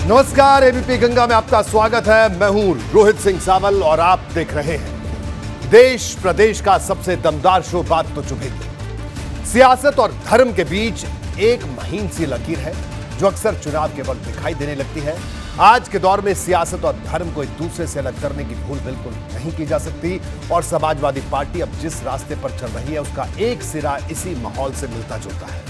नमस्कार, एबीपी गंगा में आपका स्वागत है। मैं हूं रोहित सिंह सावल और आप देख रहे हैं देश प्रदेश का सबसे दमदार शो बात तो चुभेगी। सियासत और धर्म के बीच एक महीन सी लकीर है जो अक्सर चुनाव के वक्त दिखाई देने लगती है। आज के दौर में सियासत और धर्म को एक दूसरे से अलग करने की भूल बिल्कुल नहीं की जा सकती और समाजवादी पार्टी अब जिस रास्ते पर चल रही है उसका एक सिरा इसी माहौल से मिलता जुलता है।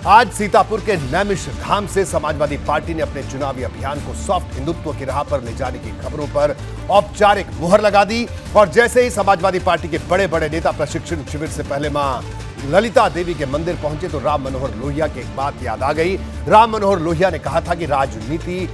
आज सीतापुर के नैमिष धाम से समाजवादी पार्टी ने अपने चुनावी अभियान को सॉफ्ट हिंदुत्व की राह पर ले जाने की खबरों पर औपचारिक मुहर लगा दी और जैसे ही समाजवादी पार्टी के बड़े बड़े नेता प्रशिक्षण शिविर से पहले मां ललिता देवी के मंदिर पहुंचे तो राम मनोहर लोहिया की एक बात याद आ गई। राम मनोहर लोहिया ने कहा था कि राजनीति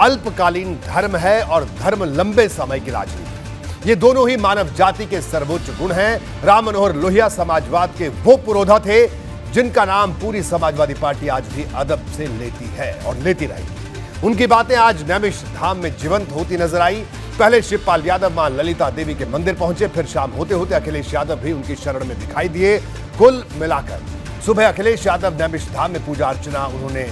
अल्पकालीन धर्म है और धर्म लंबे समय की राजनीति, ये दोनों ही मानव जाति के सर्वोच्च गुण हैं। राम मनोहर लोहिया समाजवाद के वो पुरोधा थे जिनका नाम पूरी समाजवादी पार्टी आज भी अदब से लेती है और लेती रहेगी। उनकी बातें आज नैमिष धाम में जीवंत होती नजर आई। पहले शिवपाल यादव मां ललिता देवी के मंदिर पहुंचे, फिर शाम होते होते अखिलेश यादव भी उनकी शरण में दिखाई दिए। कुल मिलाकर सुबह अखिलेश यादव नैमिष धाम में पूजा अर्चना उन्होंने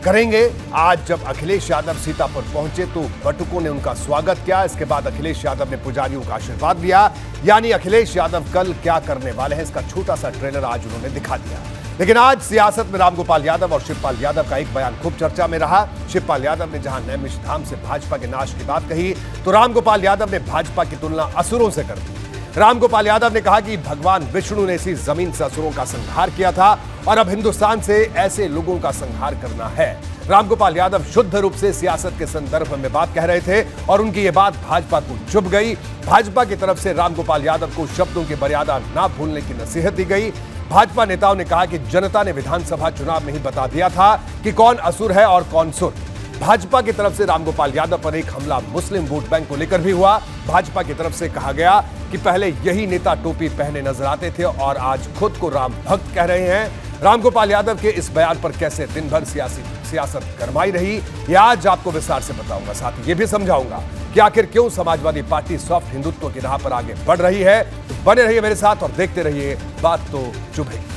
करेंगे। आज जब अखिलेश यादव सीतापुर पहुंचे तो बटुकों ने उनका स्वागत किया। इसके बाद अखिलेश यादव ने पुजारियों का आशीर्वाद लिया। यानी अखिलेश यादव कल क्या करने वाले हैं इसका छोटा सा ट्रेलर आज उन्होंने दिखा दिया। लेकिन आज सियासत में रामगोपाल यादव और शिवपाल यादव का एक बयान खूब चर्चा में रहा। शिवपाल यादव ने जहां नैमिष धाम से भाजपा के नाश की बात कही तो रामगोपाल यादव ने भाजपा की तुलना असुरों से कर दी। रामगोपाल यादव ने कहा कि भगवान विष्णु ने इसी जमीन से असुरों का संहार किया था और अब हिंदुस्तान से ऐसे लोगों का संहार करना है। रामगोपाल यादव शुद्ध रूप से सियासत के संदर्भ में बात कह रहे थे और उनकी ये बात भाजपा को चुभ गई। भाजपा की तरफ से रामगोपाल यादव को शब्दों की मर्यादा ना भूलने की नसीहत दी गई। भाजपा नेताओं ने कहा कि जनता ने विधानसभा चुनाव में ही बता दिया था कि कौन असुर है और कौन सुर। भाजपा की तरफ से रामगोपाल यादव पर एक हमला मुस्लिम वोट बैंक को लेकर भी हुआ। भाजपा की तरफ से कहा गया कि पहले यही नेता टोपी पहने नजर आते थे और आज खुद को राम भक्त कह रहे हैं। रामगोपाल यादव के इस बयान पर कैसे दिन भर सियासत गरमाई रही ये आज आपको विस्तार से बताऊंगा। साथ ही ये भी समझाऊंगा कि आखिर क्यों समाजवादी पार्टी सॉफ्ट हिंदुत्व की राह पर आगे बढ़ रही है। तो बने रहिए मेरे साथ और देखते रहिए बात तो चुभेगी।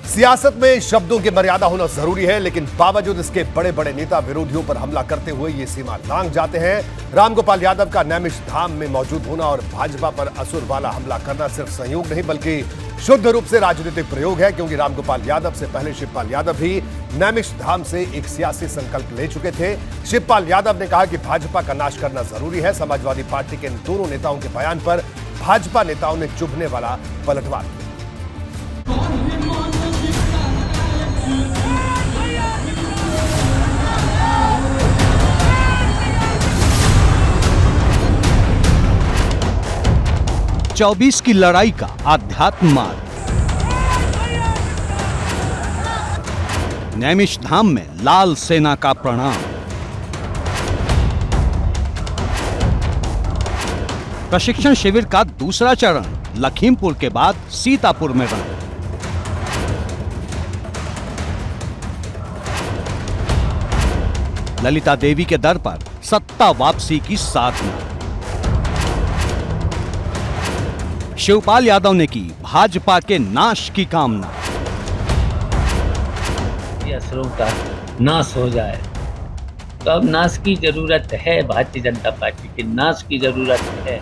सियासत में शब्दों की मर्यादा होना जरूरी है, लेकिन बावजूद इसके बड़े बड़े नेता विरोधियों पर हमला करते हुए ये सीमा लांघ जाते हैं। रामगोपाल यादव का नैमिष धाम में मौजूद होना और भाजपा पर असुर वाला हमला करना सिर्फ संयोग नहीं बल्कि शुद्ध रूप से राजनीतिक प्रयोग है, क्योंकि रामगोपाल यादव से पहले शिवपाल यादव भी नैमिष धाम से एक सियासी संकल्प ले चुके थे। शिवपाल यादव ने कहा कि भाजपा का नाश करना जरूरी है। समाजवादी पार्टी के इन दोनों नेताओं के बयान पर भाजपा नेताओं ने चुभने वाला पलटवार किया। 24 की लड़ाई का आध्यात्म मार्ग। नैमिष धाम में लाल सेना का प्रणाम। प्रशिक्षण शिविर का दूसरा चरण लखीमपुर के बाद सीतापुर में रहा। ललिता देवी के दर पर सत्ता वापसी की साधना। शिवपाल यादव ने की भाजपा के नाश की कामना। असुरों का नाश हो जाए तो अब नाश की जरूरत है। भारतीय जनता पार्टी के नाश की जरूरत है।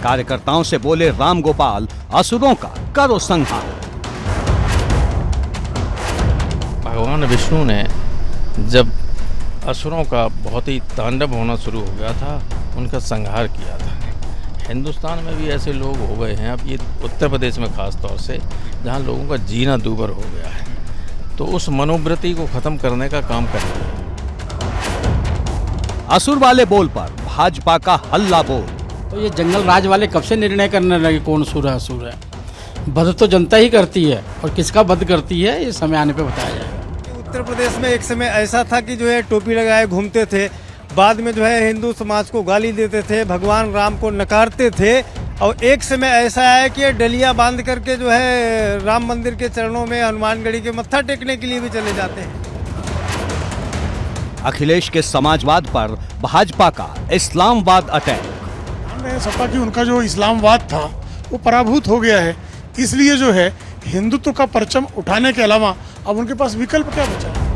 कार्यकर्ताओं से बोले रामगोपाल, असुरों का करो संहार। भगवान विष्णु ने जब असुरों का बहुत ही तांडव होना शुरू हो गया था उनका संहार किया था। हिंदुस्तान में भी ऐसे लोग हो गए हैं, अब ये उत्तर प्रदेश में खास तौर से, जहां लोगों का जीना दूभर हो गया है, तो उस मनोवृत्ति को खत्म करने का काम करते हैं। असुर वाले बोल पर भाजपा का हल्ला बोल। तो ये जंगल राज वाले कब से निर्णय करने लगे कौन असुर है असुर है? वध तो जनता ही करती है और किसका वध करती है ये समय आने पे बताया जाएगा। उत्तर प्रदेश में एक समय ऐसा था कि जो है टोपी लगाए घूमते थे, बाद में जो है हिंदू समाज को गाली देते थे, भगवान राम को नकारते थे, और एक समय ऐसा है कि डलिया बांध करके जो है राम मंदिर के चरणों में हनुमानगढ़ी के मत्था टेकने के लिए भी चले जाते हैं। अखिलेश के समाजवाद पर भाजपा का इस्लामवाद अटैक। ध्यान रहे सपा की उनका जो इस्लामवाद था वो पराभूत हो गया है, इसलिए जो है हिंदुत्व का परचम उठाने के अलावा अब उनके पास विकल्प क्या बचा है।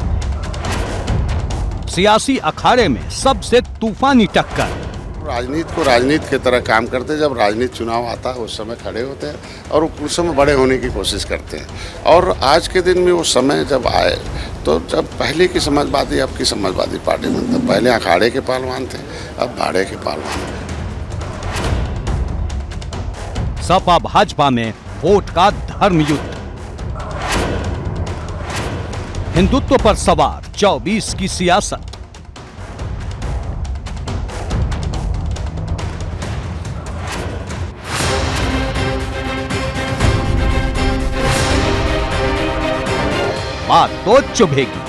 सियासी अखाड़े में सबसे तूफानी टक्कर। राजनीति को राजनीति की तरह काम करते हैं। जब राजनीति चुनाव आता है उस समय खड़े होते हैं और उस समय बड़े होने की कोशिश करते हैं। और आज के दिन में वो समय जब आए तो जब पहले की समाजवादी अब की समाजवादी पार्टी में था, पहले अखाड़े के पहलवान थे, अब भाड़े के पहलवान थे। सपा भाजपा में वोट का धर्म युद्ध। हिंदुत्व पर सवार 24 की सियासत। बात तो चुभेगी।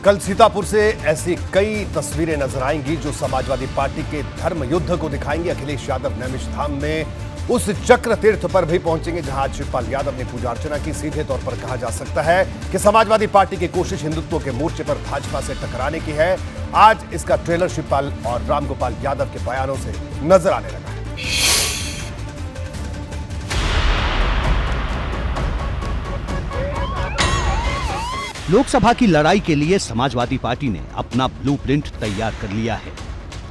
कल सीतापुर से ऐसी कई तस्वीरें नजर आएंगी जो समाजवादी पार्टी के धर्म युद्ध को दिखाएंगी। अखिलेश यादव नैमिष धाम में उस चक्र तीर्थ पर भी पहुंचेंगे जहां आज शिवपाल यादव ने पूजा अर्चना की। सीधे तौर पर कहा जा सकता है कि समाजवादी पार्टी की कोशिश हिंदुत्व के मोर्चे पर भाजपा से टकराने की है। आज इसका ट्रेलर शिवपाल और रामगोपाल यादव के बयानों से नजर आने लगा है। लोकसभा की लड़ाई के लिए समाजवादी पार्टी ने अपना ब्लूप्रिंट तैयार कर लिया है।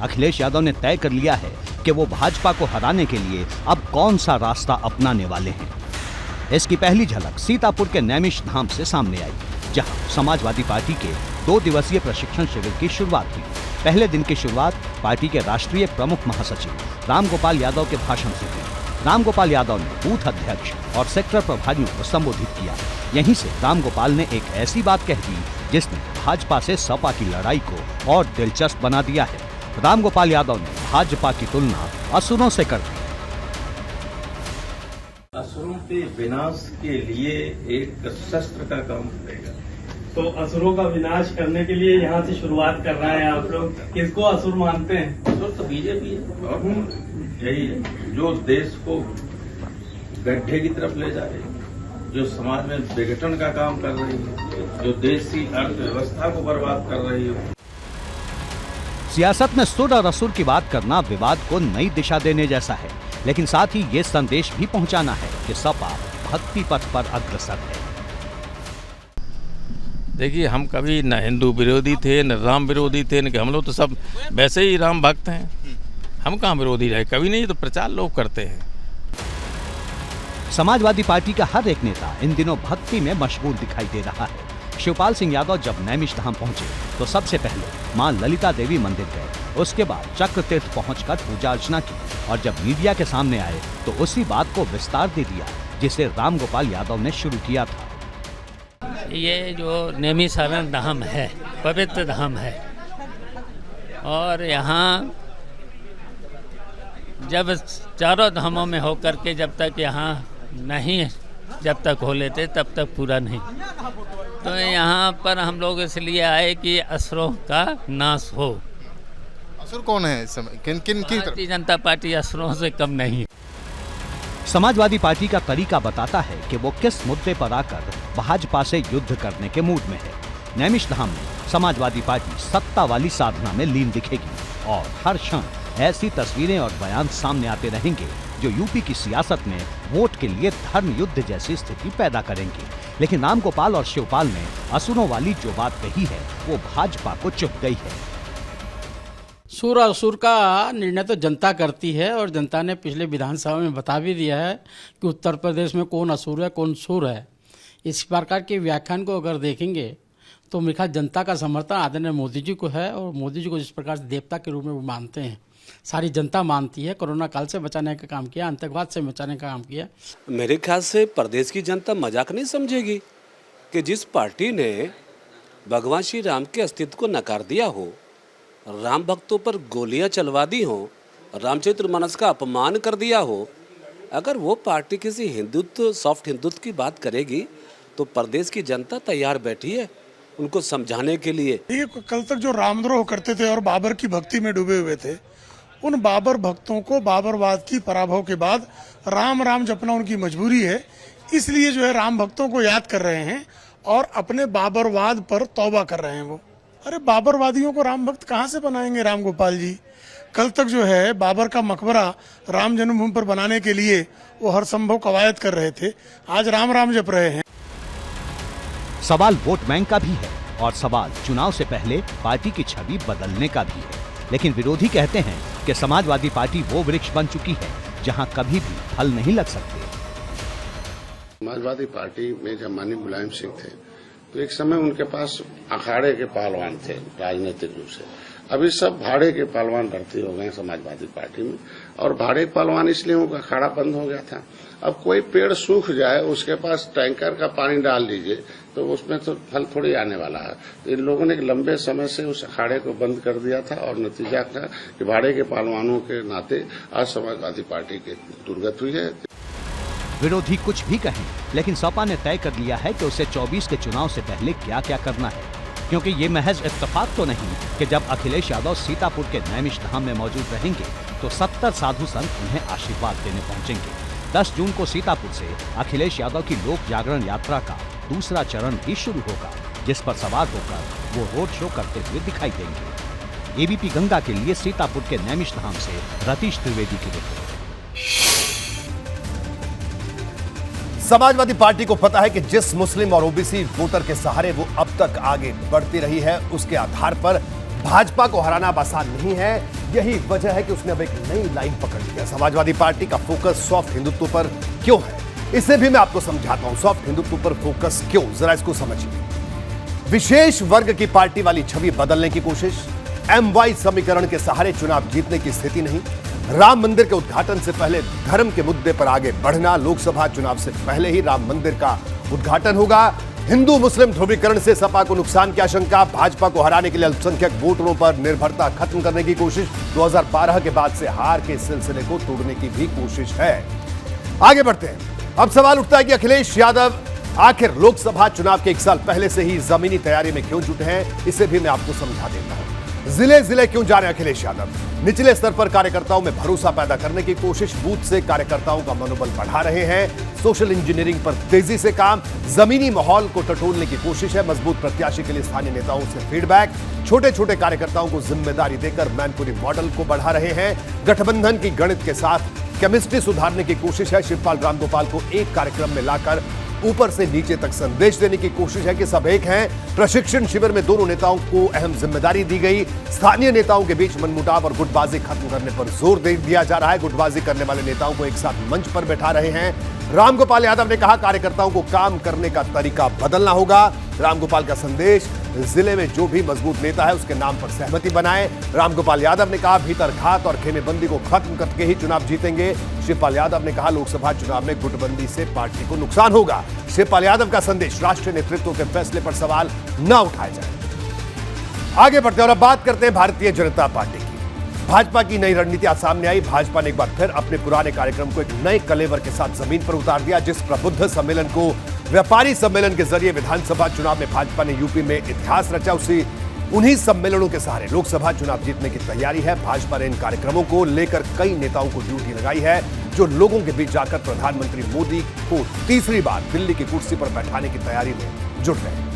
अखिलेश यादव ने तय कर लिया है कि वो भाजपा को हराने के लिए अब कौन सा रास्ता अपनाने वाले हैं। इसकी पहली झलक सीतापुर के नैमिष धाम से सामने आई, जहां समाजवादी पार्टी के 2 दिवसीय प्रशिक्षण शिविर की शुरुआत हुई। पहले दिन की शुरुआत पार्टी के राष्ट्रीय प्रमुख महासचिव रामगोपाल यादव के भाषण से हुई। रामगोपाल यादव ने बूथ अध्यक्ष और सेक्टर प्रभारियों को संबोधित किया। यहीं से रामगोपाल ने एक ऐसी बात कह दी जिसने भाजपा से सपा की लड़ाई को और दिलचस्प बना दिया है। रामगोपाल यादव ने भाजपा की तुलना असुरों से कर दी। असुरों के विनाश के लिए एक शस्त्र का काम करेगा। तो असुरों का विनाश करने के लिए यहाँ से शुरुआत कर रहे हैं आप लोग। किसको असुर मानते हैं? असुर तो बीजेपी है और यही है जो देश को गड्ढे की तरफ ले जा रही है, जो समाज में विघटन का काम कर रही है, जो देश की अर्थव्यवस्था को बर्बाद कर रही है। सियासत में सुर और असुर की बात करना विवाद को नई दिशा देने जैसा है, लेकिन साथ ही ये संदेश भी पहुंचाना है कि सपा भक्ति पथ पर अग्रसर है। देखिए, हम कभी न हिंदू विरोधी थे, न राम विरोधी थे, न हम लोग तो सब वैसे ही राम भक्त हैं। हम कहाँ विरोधी रहे, कभी नहीं। तो प्रचार लोग करते हैं। समाजवादी पार्टी का हर एक नेता इन दिनों भक्ति में मशगूल दिखाई दे रहा है। शिवपाल सिंह यादव जब नैमिष धाम पहुंचे तो सबसे पहले मां ललिता देवी मंदिर गए। उसके बाद चक्र तीर्थ पहुंचकर पूजा अर्चना की और जब मीडिया के सामने आए तो उसी बात को विस्तार दे दिया जिसे रामगोपाल यादव ने शुरू किया था। ये जो नैमिषारण्य धाम है, पवित्र धाम है, और यहाँ जब चारों धामों में होकर के जब तक यहाँ नहीं, जब तक हो लेते तब तक पूरा नहीं। तो यहाँ पर हम लोग इसलिए आए कि असुरों का नाश हो। असुर कौन है इस समय? किन भारतीय जनता पार्टी असुरों से कम नहीं। समाजवादी पार्टी का तरीका बताता है कि वो किस मुद्दे पर आकर भाजपा से युद्ध करने के मूड में है। नैमिष धाम में समाजवादी पार्टी सत्ता वाली साधना में लीन दिखेगी और हर क्षण ऐसी तस्वीरें और बयान सामने आते रहेंगे जो यूपी की सियासत में वोट के लिए धर्म युद्ध जैसी स्थिति पैदा करेंगे। लेकिन रामगोपाल और शिवपाल ने असुरों वाली जो बात कही है वो भाजपा को चुभ गई है। सुर असुर का निर्णय तो जनता करती है और जनता ने पिछले विधानसभा में बता भी दिया है कि उत्तर प्रदेश में कौन असुर है कौन सुर है। इस प्रकार के व्याख्यान को अगर देखेंगे तो मेरे ख्याल जनता का समर्थन आदरणीय मोदी जी को है और मोदी जी को जिस प्रकार से देवता के रूप में वो मानते हैं, सारी जनता मानती है। कोरोना काल से बचाने का काम किया, आतंकवाद से बचाने का काम किया। मेरे ख्याल से प्रदेश की जनता मजाक नहीं समझेगी कि जिस पार्टी ने भगवान श्री राम के अस्तित्व को नकार दिया हो, राम भक्तों पर गोलियां चलवा दी हो, रामचरितमानस का अपमान कर दिया हो, अगर वो पार्टी किसी हिंदुत्व, सॉफ्ट हिंदुत्व की बात करेगी तो प्रदेश की जनता तैयार बैठी है उनको समझाने के लिए। कल तक जो रामद्रोह करते थे और बाबर की भक्ति में डूबे हुए थे, उन बाबर भक्तों को बाबरवाद की पराभव के बाद राम राम जपना उनकी मजबूरी है, इसलिए जो है राम भक्तों को याद कर रहे हैं और अपने बाबरवाद पर तौबा कर रहे हैं वो। अरे बाबरवादियों को राम भक्त कहाँ से बनाएंगे राम गोपाल जी? कल तक जो है बाबर का मकबरा राम जन्मभूमि पर बनाने के लिए वो हर संभव कवायद कर रहे थे, आज राम राम जप रहे हैं। सवाल वोट बैंक का भी है और सवाल चुनाव से पहले पार्टी की छवि बदलने का भी है। लेकिन विरोधी कहते हैं कि समाजवादी पार्टी वो वृक्ष बन चुकी है जहां कभी भी फल नहीं लग सकते। समाजवादी पार्टी में जब माननीय मुलायम सिंह थे तो एक समय उनके पास अखाड़े के पहलवान थे राजनीतिक रूप से। अभी सब भाड़े के पहलवान भर्ती हो गए समाजवादी पार्टी में, और भाड़े के पहलवान इसलिए उनका अखाड़ा बंद हो गया था। अब कोई पेड़ सूख जाए उसके पास टैंकर का पानी डाल लीजिए तो उसमें तो फल थोड़ी आने वाला है। तो इन लोगों ने लंबे समय से उस अखाड़े को बंद कर दिया था और नतीजा था कि भाड़े के पहलवानों के नाते आज समाजवादी पार्टी की दुर्गत हुई है। विरोधी कुछ भी कहें, लेकिन सपा ने तय कर लिया है कि उसे 24 के चुनाव से पहले क्या क्या करना है, क्योंकि ये महज इत्तेफाक तो नहीं कि जब अखिलेश यादव सीतापुर के नैमिषधाम में मौजूद रहेंगे तो 70 साधु संत उन्हें आशीर्वाद देने पहुंचेंगे। 10 जून को सीतापुर से अखिलेश यादव की लोक जागरण यात्रा का दूसरा चरण भी शुरू होगा, जिस पर सवार होकर वो रोड शो करते हुए दिखाई देंगे। एबीपी गंगा के लिए सीतापुर के नैमिषधाम से रतीश त्रिवेदी की रिपोर्ट। समाजवादी पार्टी को पता है कि जिस मुस्लिम और ओबीसी वोटर के सहारे वो अब तक आगे बढ़ती रही है, उसके आधार पर भाजपा को हराना आसान नहीं है। यही वजह है कि उसने अब एक नई लाइन पकड़ ली है। समाजवादी पार्टी का फोकस सॉफ्ट हिंदुत्व पर क्यों है, इसे भी मैं आपको समझाता हूं। सॉफ्ट हिंदुत्व पर फोकस क्यों, जरा इसको समझिए। विशेष वर्ग की पार्टी वाली छवि बदलने की कोशिश, MY समीकरण के सहारे चुनाव जीतने की स्थिति नहीं, राम मंदिर के उद्घाटन से पहले धर्म के मुद्दे पर आगे बढ़ना, लोकसभा चुनाव से पहले ही राम मंदिर का उद्घाटन होगा, हिंदू मुस्लिम ध्रुवीकरण से सपा को नुकसान की आशंका, भाजपा को हराने के लिए अल्पसंख्यक वोटरों पर निर्भरता खत्म करने की कोशिश, 2012 के बाद से हार के सिलसिले को तोड़ने की भी कोशिश है। आगे बढ़ते हैं। अब सवाल उठता है कि अखिलेश यादव आखिर लोकसभा चुनाव के 1 साल पहले से ही जमीनी तैयारी में क्यों जुटे हैं, इसे भी मैं आपको समझा देता हूं। जिले जिले क्यों जा रहे हैं अखिलेश यादव? निचले स्तर पर कार्यकर्ताओं में भरोसा पैदा करने की कोशिश, बूथ से कार्यकर्ताओं का मनोबल बढ़ा रहे हैं, सोशल इंजीनियरिंग पर तेजी से काम, जमीनी माहौल को टटोलने की कोशिश है, मजबूत प्रत्याशी के लिए स्थानीय नेताओं से फीडबैक, छोटे छोटे कार्यकर्ताओं को जिम्मेदारी देकर मैनपुरी मॉडल को बढ़ा रहे हैं, गठबंधन की गणित के साथ केमिस्ट्री सुधारने की कोशिश है, शिवपाल रामगोपाल को एक कार्यक्रम में लाकर ऊपर से नीचे तक संदेश देने की कोशिश है कि सब एक हैं। प्रशिक्षण शिविर में दोनों नेताओं को अहम जिम्मेदारी दी गई, स्थानीय नेताओं के बीच मनमुटाव और गुटबाजी खत्म करने पर जोर दे दिया जा रहा है, गुटबाजी करने वाले नेताओं को एक साथ मंच पर बैठा रहे हैं। रामगोपाल यादव ने कहा कार्यकर्ताओं को काम करने का तरीका बदलना होगा। रामगोपाल का संदेश, जिले में जो भी मजबूत नेता है उसके नाम पर सहमति बनाएं। रामगोपाल यादव ने कहा भीतर घात और खेमेबंदी को खत्म करके ही चुनाव जीतेंगे। शिवपाल यादव ने कहा लोकसभा चुनाव में गुटबंदी से पार्टी को नुकसान होगा। शिवपाल यादव का संदेश, राष्ट्रीय नेतृत्व के फैसले पर सवाल न उठाए जाए। आगे बढ़ते हैं और अब बात करते हैं भारतीय जनता पार्टी की। भाजपा की नई रणनीति आज सामने आई। भाजपा ने एक बार फिर अपने पुराने कार्यक्रम को एक नए कलेवर के साथ जमीन पर उतार दिया। जिस प्रबुद्ध सम्मेलन को व्यापारी सम्मेलन के जरिए विधानसभा चुनाव में भाजपा ने यूपी में इतिहास रचा, उन्हीं सम्मेलनों के सहारे लोकसभा चुनाव जीतने की तैयारी है। भाजपा ने इन कार्यक्रमों को लेकर कई नेताओं को ड्यूटी लगाई है, जो लोगों के बीच जाकर प्रधानमंत्री मोदी को तीसरी बार दिल्ली की कुर्सी पर बैठाने की तैयारी में जुट गए।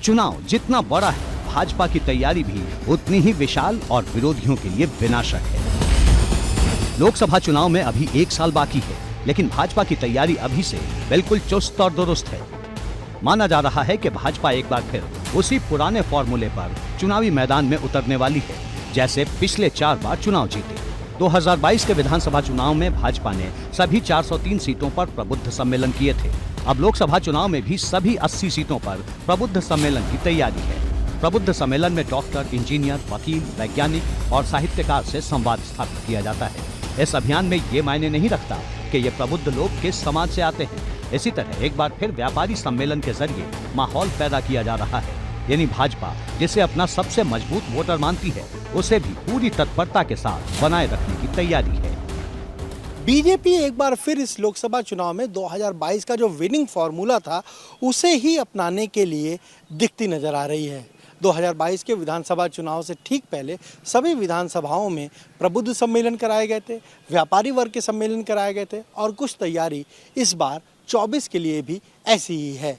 चुनाव जितना बड़ा है, भाजपा की तैयारी भी उतनी ही विशाल और विरोधियों के लिए विनाशक है। लोकसभा चुनाव में अभी 1 साल बाकी है, लेकिन भाजपा की तैयारी अभी से बिल्कुल चुस्त और दुरुस्त है। माना जा रहा है कि भाजपा एक बार फिर उसी पुराने फॉर्मूले पर चुनावी मैदान में उतरने वाली है, जैसे पिछले 4 बार चुनाव जीते। 2022 के विधानसभा चुनाव में भाजपा ने सभी 403 सीटों पर प्रबुद्ध सम्मेलन किए थे। अब लोकसभा चुनाव में भी सभी 80 सीटों पर प्रबुद्ध सम्मेलन की तैयारी है। प्रबुद्ध सम्मेलन में डॉक्टर, इंजीनियर, वकील, वैज्ञानिक और साहित्यकार से संवाद स्थापित किया जाता है। इस अभियान में ये मायने नहीं रखता कि ये प्रबुद्ध लोग किस समाज से आते हैं। इसी तरह एक बार फिर व्यापारी सम्मेलन के जरिए माहौल पैदा किया जा रहा है, यानी भाजपा जिसे अपना सबसे मजबूत वोटर मानती है, उसे भी पूरी तत्परता के साथ बनाए रखने की तैयारी है। बीजेपी एक बार फिर इस लोकसभा चुनाव में 2022 का जो विनिंग फार्मूला था उसे ही अपनाने के लिए दिखती नजर आ रही है। 2022 के विधानसभा चुनाव से ठीक पहले सभी विधानसभाओं में प्रबुद्ध सम्मेलन कराए गए थे, व्यापारी वर्ग के सम्मेलन कराए गए थे और कुछ तैयारी इस बार 24 के लिए भी ऐसी ही है।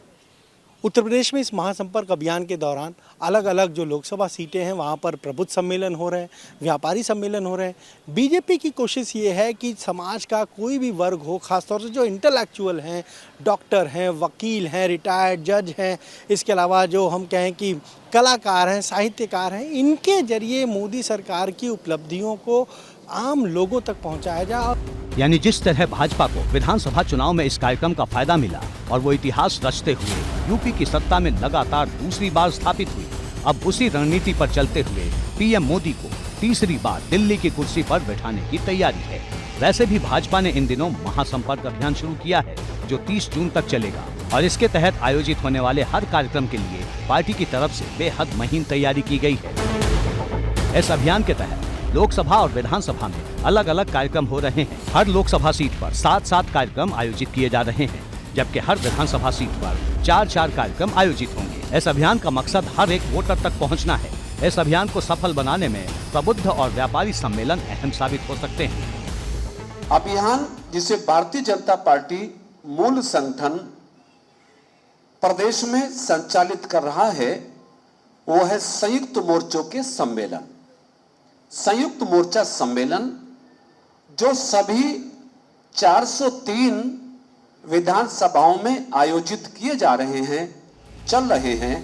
उत्तर प्रदेश में इस महासंपर्क अभियान के दौरान अलग अलग जो लोकसभा सीटें हैं वहाँ पर प्रबुद्ध सम्मेलन हो रहे हैं, व्यापारी सम्मेलन हो रहे हैं। बीजेपी की कोशिश ये है कि समाज का कोई भी वर्ग हो, खासतौर से जो इंटेलेक्चुअल हैं, डॉक्टर हैं, वकील हैं, रिटायर्ड जज हैं, इसके अलावा जो हम कहें कि कलाकार हैं, साहित्यकार हैं, इनके जरिए मोदी सरकार की उपलब्धियों को आम लोगों तक पहुँचाया जाए। यानी जिस तरह भाजपा को विधानसभा चुनाव में इस कार्यक्रम का फायदा मिला और वो इतिहास रचते हुए यूपी की सत्ता में लगातार दूसरी बार स्थापित हुई, अब उसी रणनीति पर चलते हुए पीएम मोदी को तीसरी बार दिल्ली की कुर्सी पर बैठाने की तैयारी है। वैसे भी भाजपा ने इन दिनों महासंपर्क अभियान शुरू किया है जो 30 जून तक चलेगा और इसके तहत आयोजित होने वाले हर कार्यक्रम के लिए पार्टी की तरफ से बेहद महीन तैयारी की गई है। इस अभियान के तहत लोकसभा और विधानसभा में अलग अलग कार्यक्रम हो रहे हैं। हर लोकसभा सीट पर 7-7 कार्यक्रम आयोजित किए जा रहे हैं, जबकि हर विधानसभा सीट पर 4-4 कार्यक्रम आयोजित होंगे। इस अभियान का मकसद हर एक वोटर तक पहुंचना है। इस अभियान को सफल बनाने में प्रबुद्ध और व्यापारी सम्मेलन अहम साबित हो सकते हैं। अभियान जिसे भारतीय जनता पार्टी मूल संगठन प्रदेश में संचालित कर रहा है वो है संयुक्त मोर्चों के सम्मेलन। संयुक्त मोर्चा सम्मेलन जो सभी 403 विधानसभाओं में आयोजित किए जा रहे हैं, चल रहे हैं।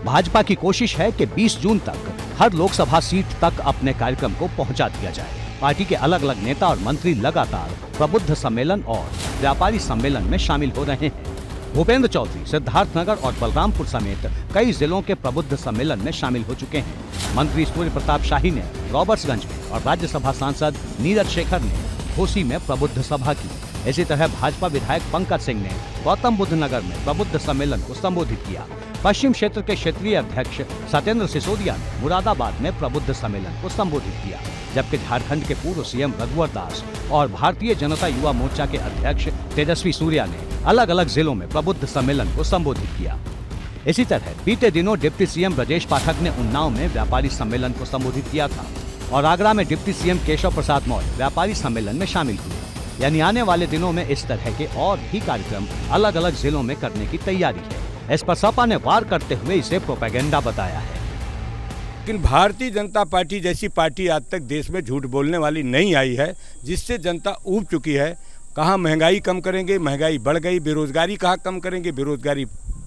भाजपा की कोशिश है कि 20 जून तक हर लोकसभा सीट तक अपने कार्यक्रम को पहुंचा दिया जाए। पार्टी के अलग अलग नेता और मंत्री लगातार प्रबुद्ध सम्मेलन और व्यापारी सम्मेलन में शामिल हो रहे हैं। भूपेंद्र चौधरी सिद्धार्थनगर और बलरामपुर समेत कई जिलों के प्रबुद्ध सम्मेलन में शामिल हो चुके हैं। मंत्री सूर्य प्रताप शाही ने रॉबर्ट्सगंज में और राज्यसभा सांसद नीरज शेखर ने घोसी में प्रबुद्ध सभा की। इसी तरह भाजपा विधायक पंकज सिंह ने गौतम बुद्ध नगर में प्रबुद्ध सम्मेलन को संबोधित किया। पश्चिम क्षेत्र के क्षेत्रीय अध्यक्ष सत्येंद्र सिसोदिया ने मुरादाबाद में प्रबुद्ध सम्मेलन को संबोधित किया, जबकि झारखंड के पूर्व सीएम रघुवर दास और भारतीय जनता युवा मोर्चा के अध्यक्ष तेजस्वी सूर्या ने अलग अलग जिलों में प्रबुद्ध सम्मेलन को संबोधित किया। इसी तरह बीते दिनों डिप्टी सीएम ब्रजेश पाठक ने उन्नाव में व्यापारी सम्मेलन को संबोधित किया था और आगरा में डिप्टी सीएम केशव प्रसाद मौर्य व्यापारी सम्मेलन में शामिल हुए। यानी आने वाले दिनों में इस तरह के और भी कार्यक्रम अलग अलग जिलों में करने की तैयारी है। इस पर सपा ने वार करते हुए इसे प्रोपेगेंडा बताया है। लेकिन भारतीय जनता पार्टी जैसी पार्टी आज तक देश में झूठ बोलने वाली नहीं आई है, जिससे जनता ऊब चुकी है। कहाँ महंगाई कम करेंगे, महंगाई बढ़ गई। बेरोजगारी कहाँ कम करेंगे, बेरोजगारी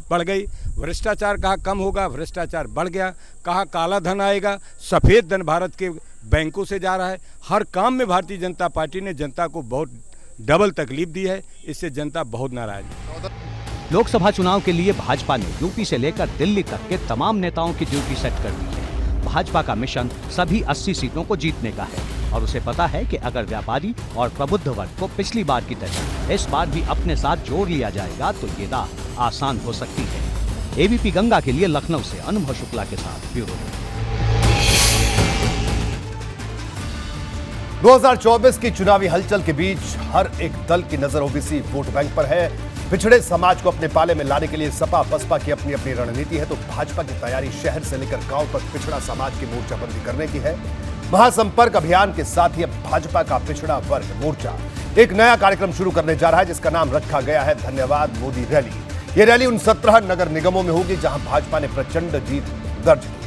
बढ़ गई। भ्रष्टाचार कहाँ कम होगा, भ्रष्टाचार बढ़ गया। कहाँ काला धन आएगा, सफ़ेद धन भारत के बैंकों से जा रहा है। हर काम में भारतीय जनता पार्टी ने जनता को बहुत डबल तकलीफ दी है। इससे जनता बहुत नाराज है। लोकसभा चुनाव के लिए भाजपा ने यूपी से लेकर दिल्ली तक के तमाम नेताओं की ड्यूटी सेट कर दी है। भाजपा का मिशन सभी 80 सीटों को जीतने का है और उसे पता है कि अगर व्यापारी और प्रबुद्ध वर्ग को पिछली बार की तरह इस बार भी अपने साथ जोड़ लिया जाएगा तो ये राह आसान हो सकती है। एबीपी गंगा के लिए लखनऊ से अनुभव शुक्ला के साथ ब्यूरो। 2024 की चुनावी हलचल के बीच हर एक दल की नजर ओबीसी वोट बैंक पर है। पिछड़े समाज को अपने पाले में लाने के लिए सपा बसपा की अपनी अपनी रणनीति है, तो भाजपा की तैयारी शहर से लेकर गांव तक पिछड़ा समाज की मोर्चाबंदी करने की है। महासंपर्क अभियान के साथ ही अब भाजपा का पिछड़ा वर्ग मोर्चा एक नया कार्यक्रम शुरू करने जा रहा है, जिसका नाम रखा गया है धन्यवाद मोदी रैली। ये रैली उन 17 नगर निगमों में होगी जहां भाजपा ने प्रचंड जीत दर्ज की।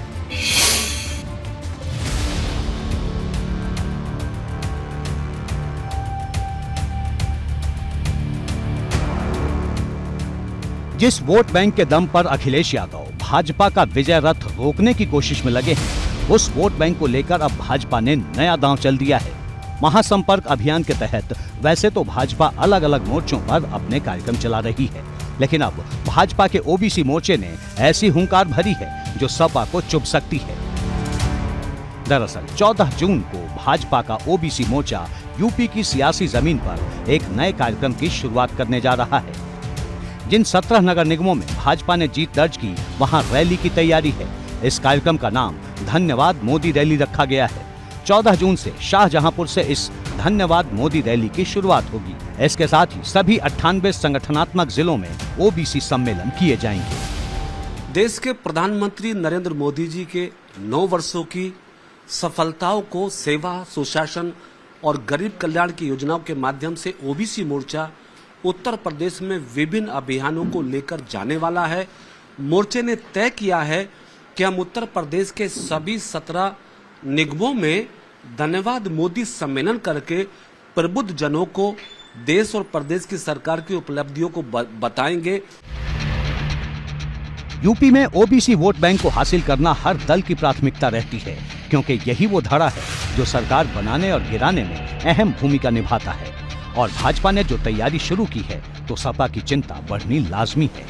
जिस वोट बैंक के दम पर अखिलेश यादव भाजपा का विजय रथ रोकने की कोशिश में लगे हैं, उस वोट बैंक को लेकर अब भाजपा ने नया दांव चल दिया है। महासंपर्क अभियान के तहत वैसे तो भाजपा अलग अलग मोर्चों पर अपने कार्यक्रम चला रही है, लेकिन अब भाजपा के ओबीसी मोर्चे ने ऐसी हुंकार भरी है जो सपा को चुभ सकती है। दरअसल 14 जून को भाजपा का ओबीसी मोर्चा यूपी की सियासी जमीन पर एक नए कार्यक्रम की शुरुआत करने जा रहा है। जिन 17 नगर निगमों में भाजपा ने जीत दर्ज की, वहां रैली की तैयारी है। इस कार्यक्रम का नाम धन्यवाद मोदी रैली रखा गया है। 14 जून से शाहजहांपुर से इस धन्यवाद मोदी रैली की शुरुआत होगी। इसके साथ ही सभी 98 संगठनात्मक जिलों में ओबीसी सम्मेलन किए जाएंगे। देश के प्रधानमंत्री नरेंद्र मोदी जी के 9 वर्षों की सफलताओं को सेवा, सुशासन और गरीब कल्याण की योजनाओं के माध्यम से ओबीसी मोर्चा उत्तर प्रदेश में विभिन्न अभियानों को लेकर जाने वाला है। मोर्चे ने तय किया है कि हम उत्तर प्रदेश के सभी 17 निगमों में धन्यवाद मोदी सम्मेलन करके प्रबुद्ध जनों को देश और प्रदेश की सरकार की उपलब्धियों को बताएंगे। यूपी में ओबीसी वोट बैंक को हासिल करना हर दल की प्राथमिकता रहती है, क्योंकि यही वो धड़ा है जो सरकार बनाने और गिराने में अहम भूमिका निभाता है। और भाजपा ने जो तैयारी शुरू की है तो सपा की चिंता बढ़नी लाजमी है।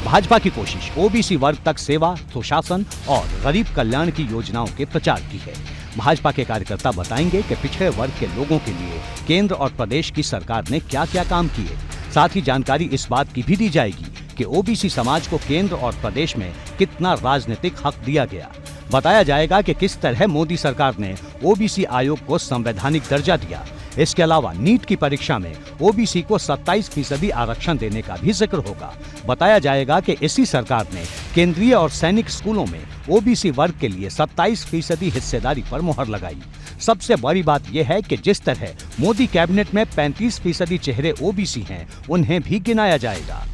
भाजपा की कोशिश ओबीसी वर्ग तक सेवा, सुशासन और गरीब कल्याण की योजनाओं के प्रचार की है। भाजपा के कार्यकर्ता बताएंगे कि पिछड़े वर्ग के लोगों के लिए केंद्र और प्रदेश की सरकार ने क्या क्या काम किए। साथ ही जानकारी इस बात की भी दी जाएगी कि ओबीसी समाज को केंद्र और प्रदेश में कितना राजनीतिक हक दिया गया। बताया जाएगा कि किस तरह मोदी सरकार ने ओबीसी आयोग को संवैधानिक दर्जा दिया। इसके अलावा नीट की परीक्षा में ओबीसी को 27% आरक्षण देने का भी जिक्र होगा। बताया जाएगा कि इसी सरकार ने केंद्रीय और सैनिक स्कूलों में ओबीसी वर्ग के लिए 27% हिस्सेदारी पर मुहर लगाई। सबसे बड़ी बात यह है कि जिस तरह मोदी कैबिनेट में 35% चेहरे ओबीसी हैं, उन्हें भी गिनाया जाएगा।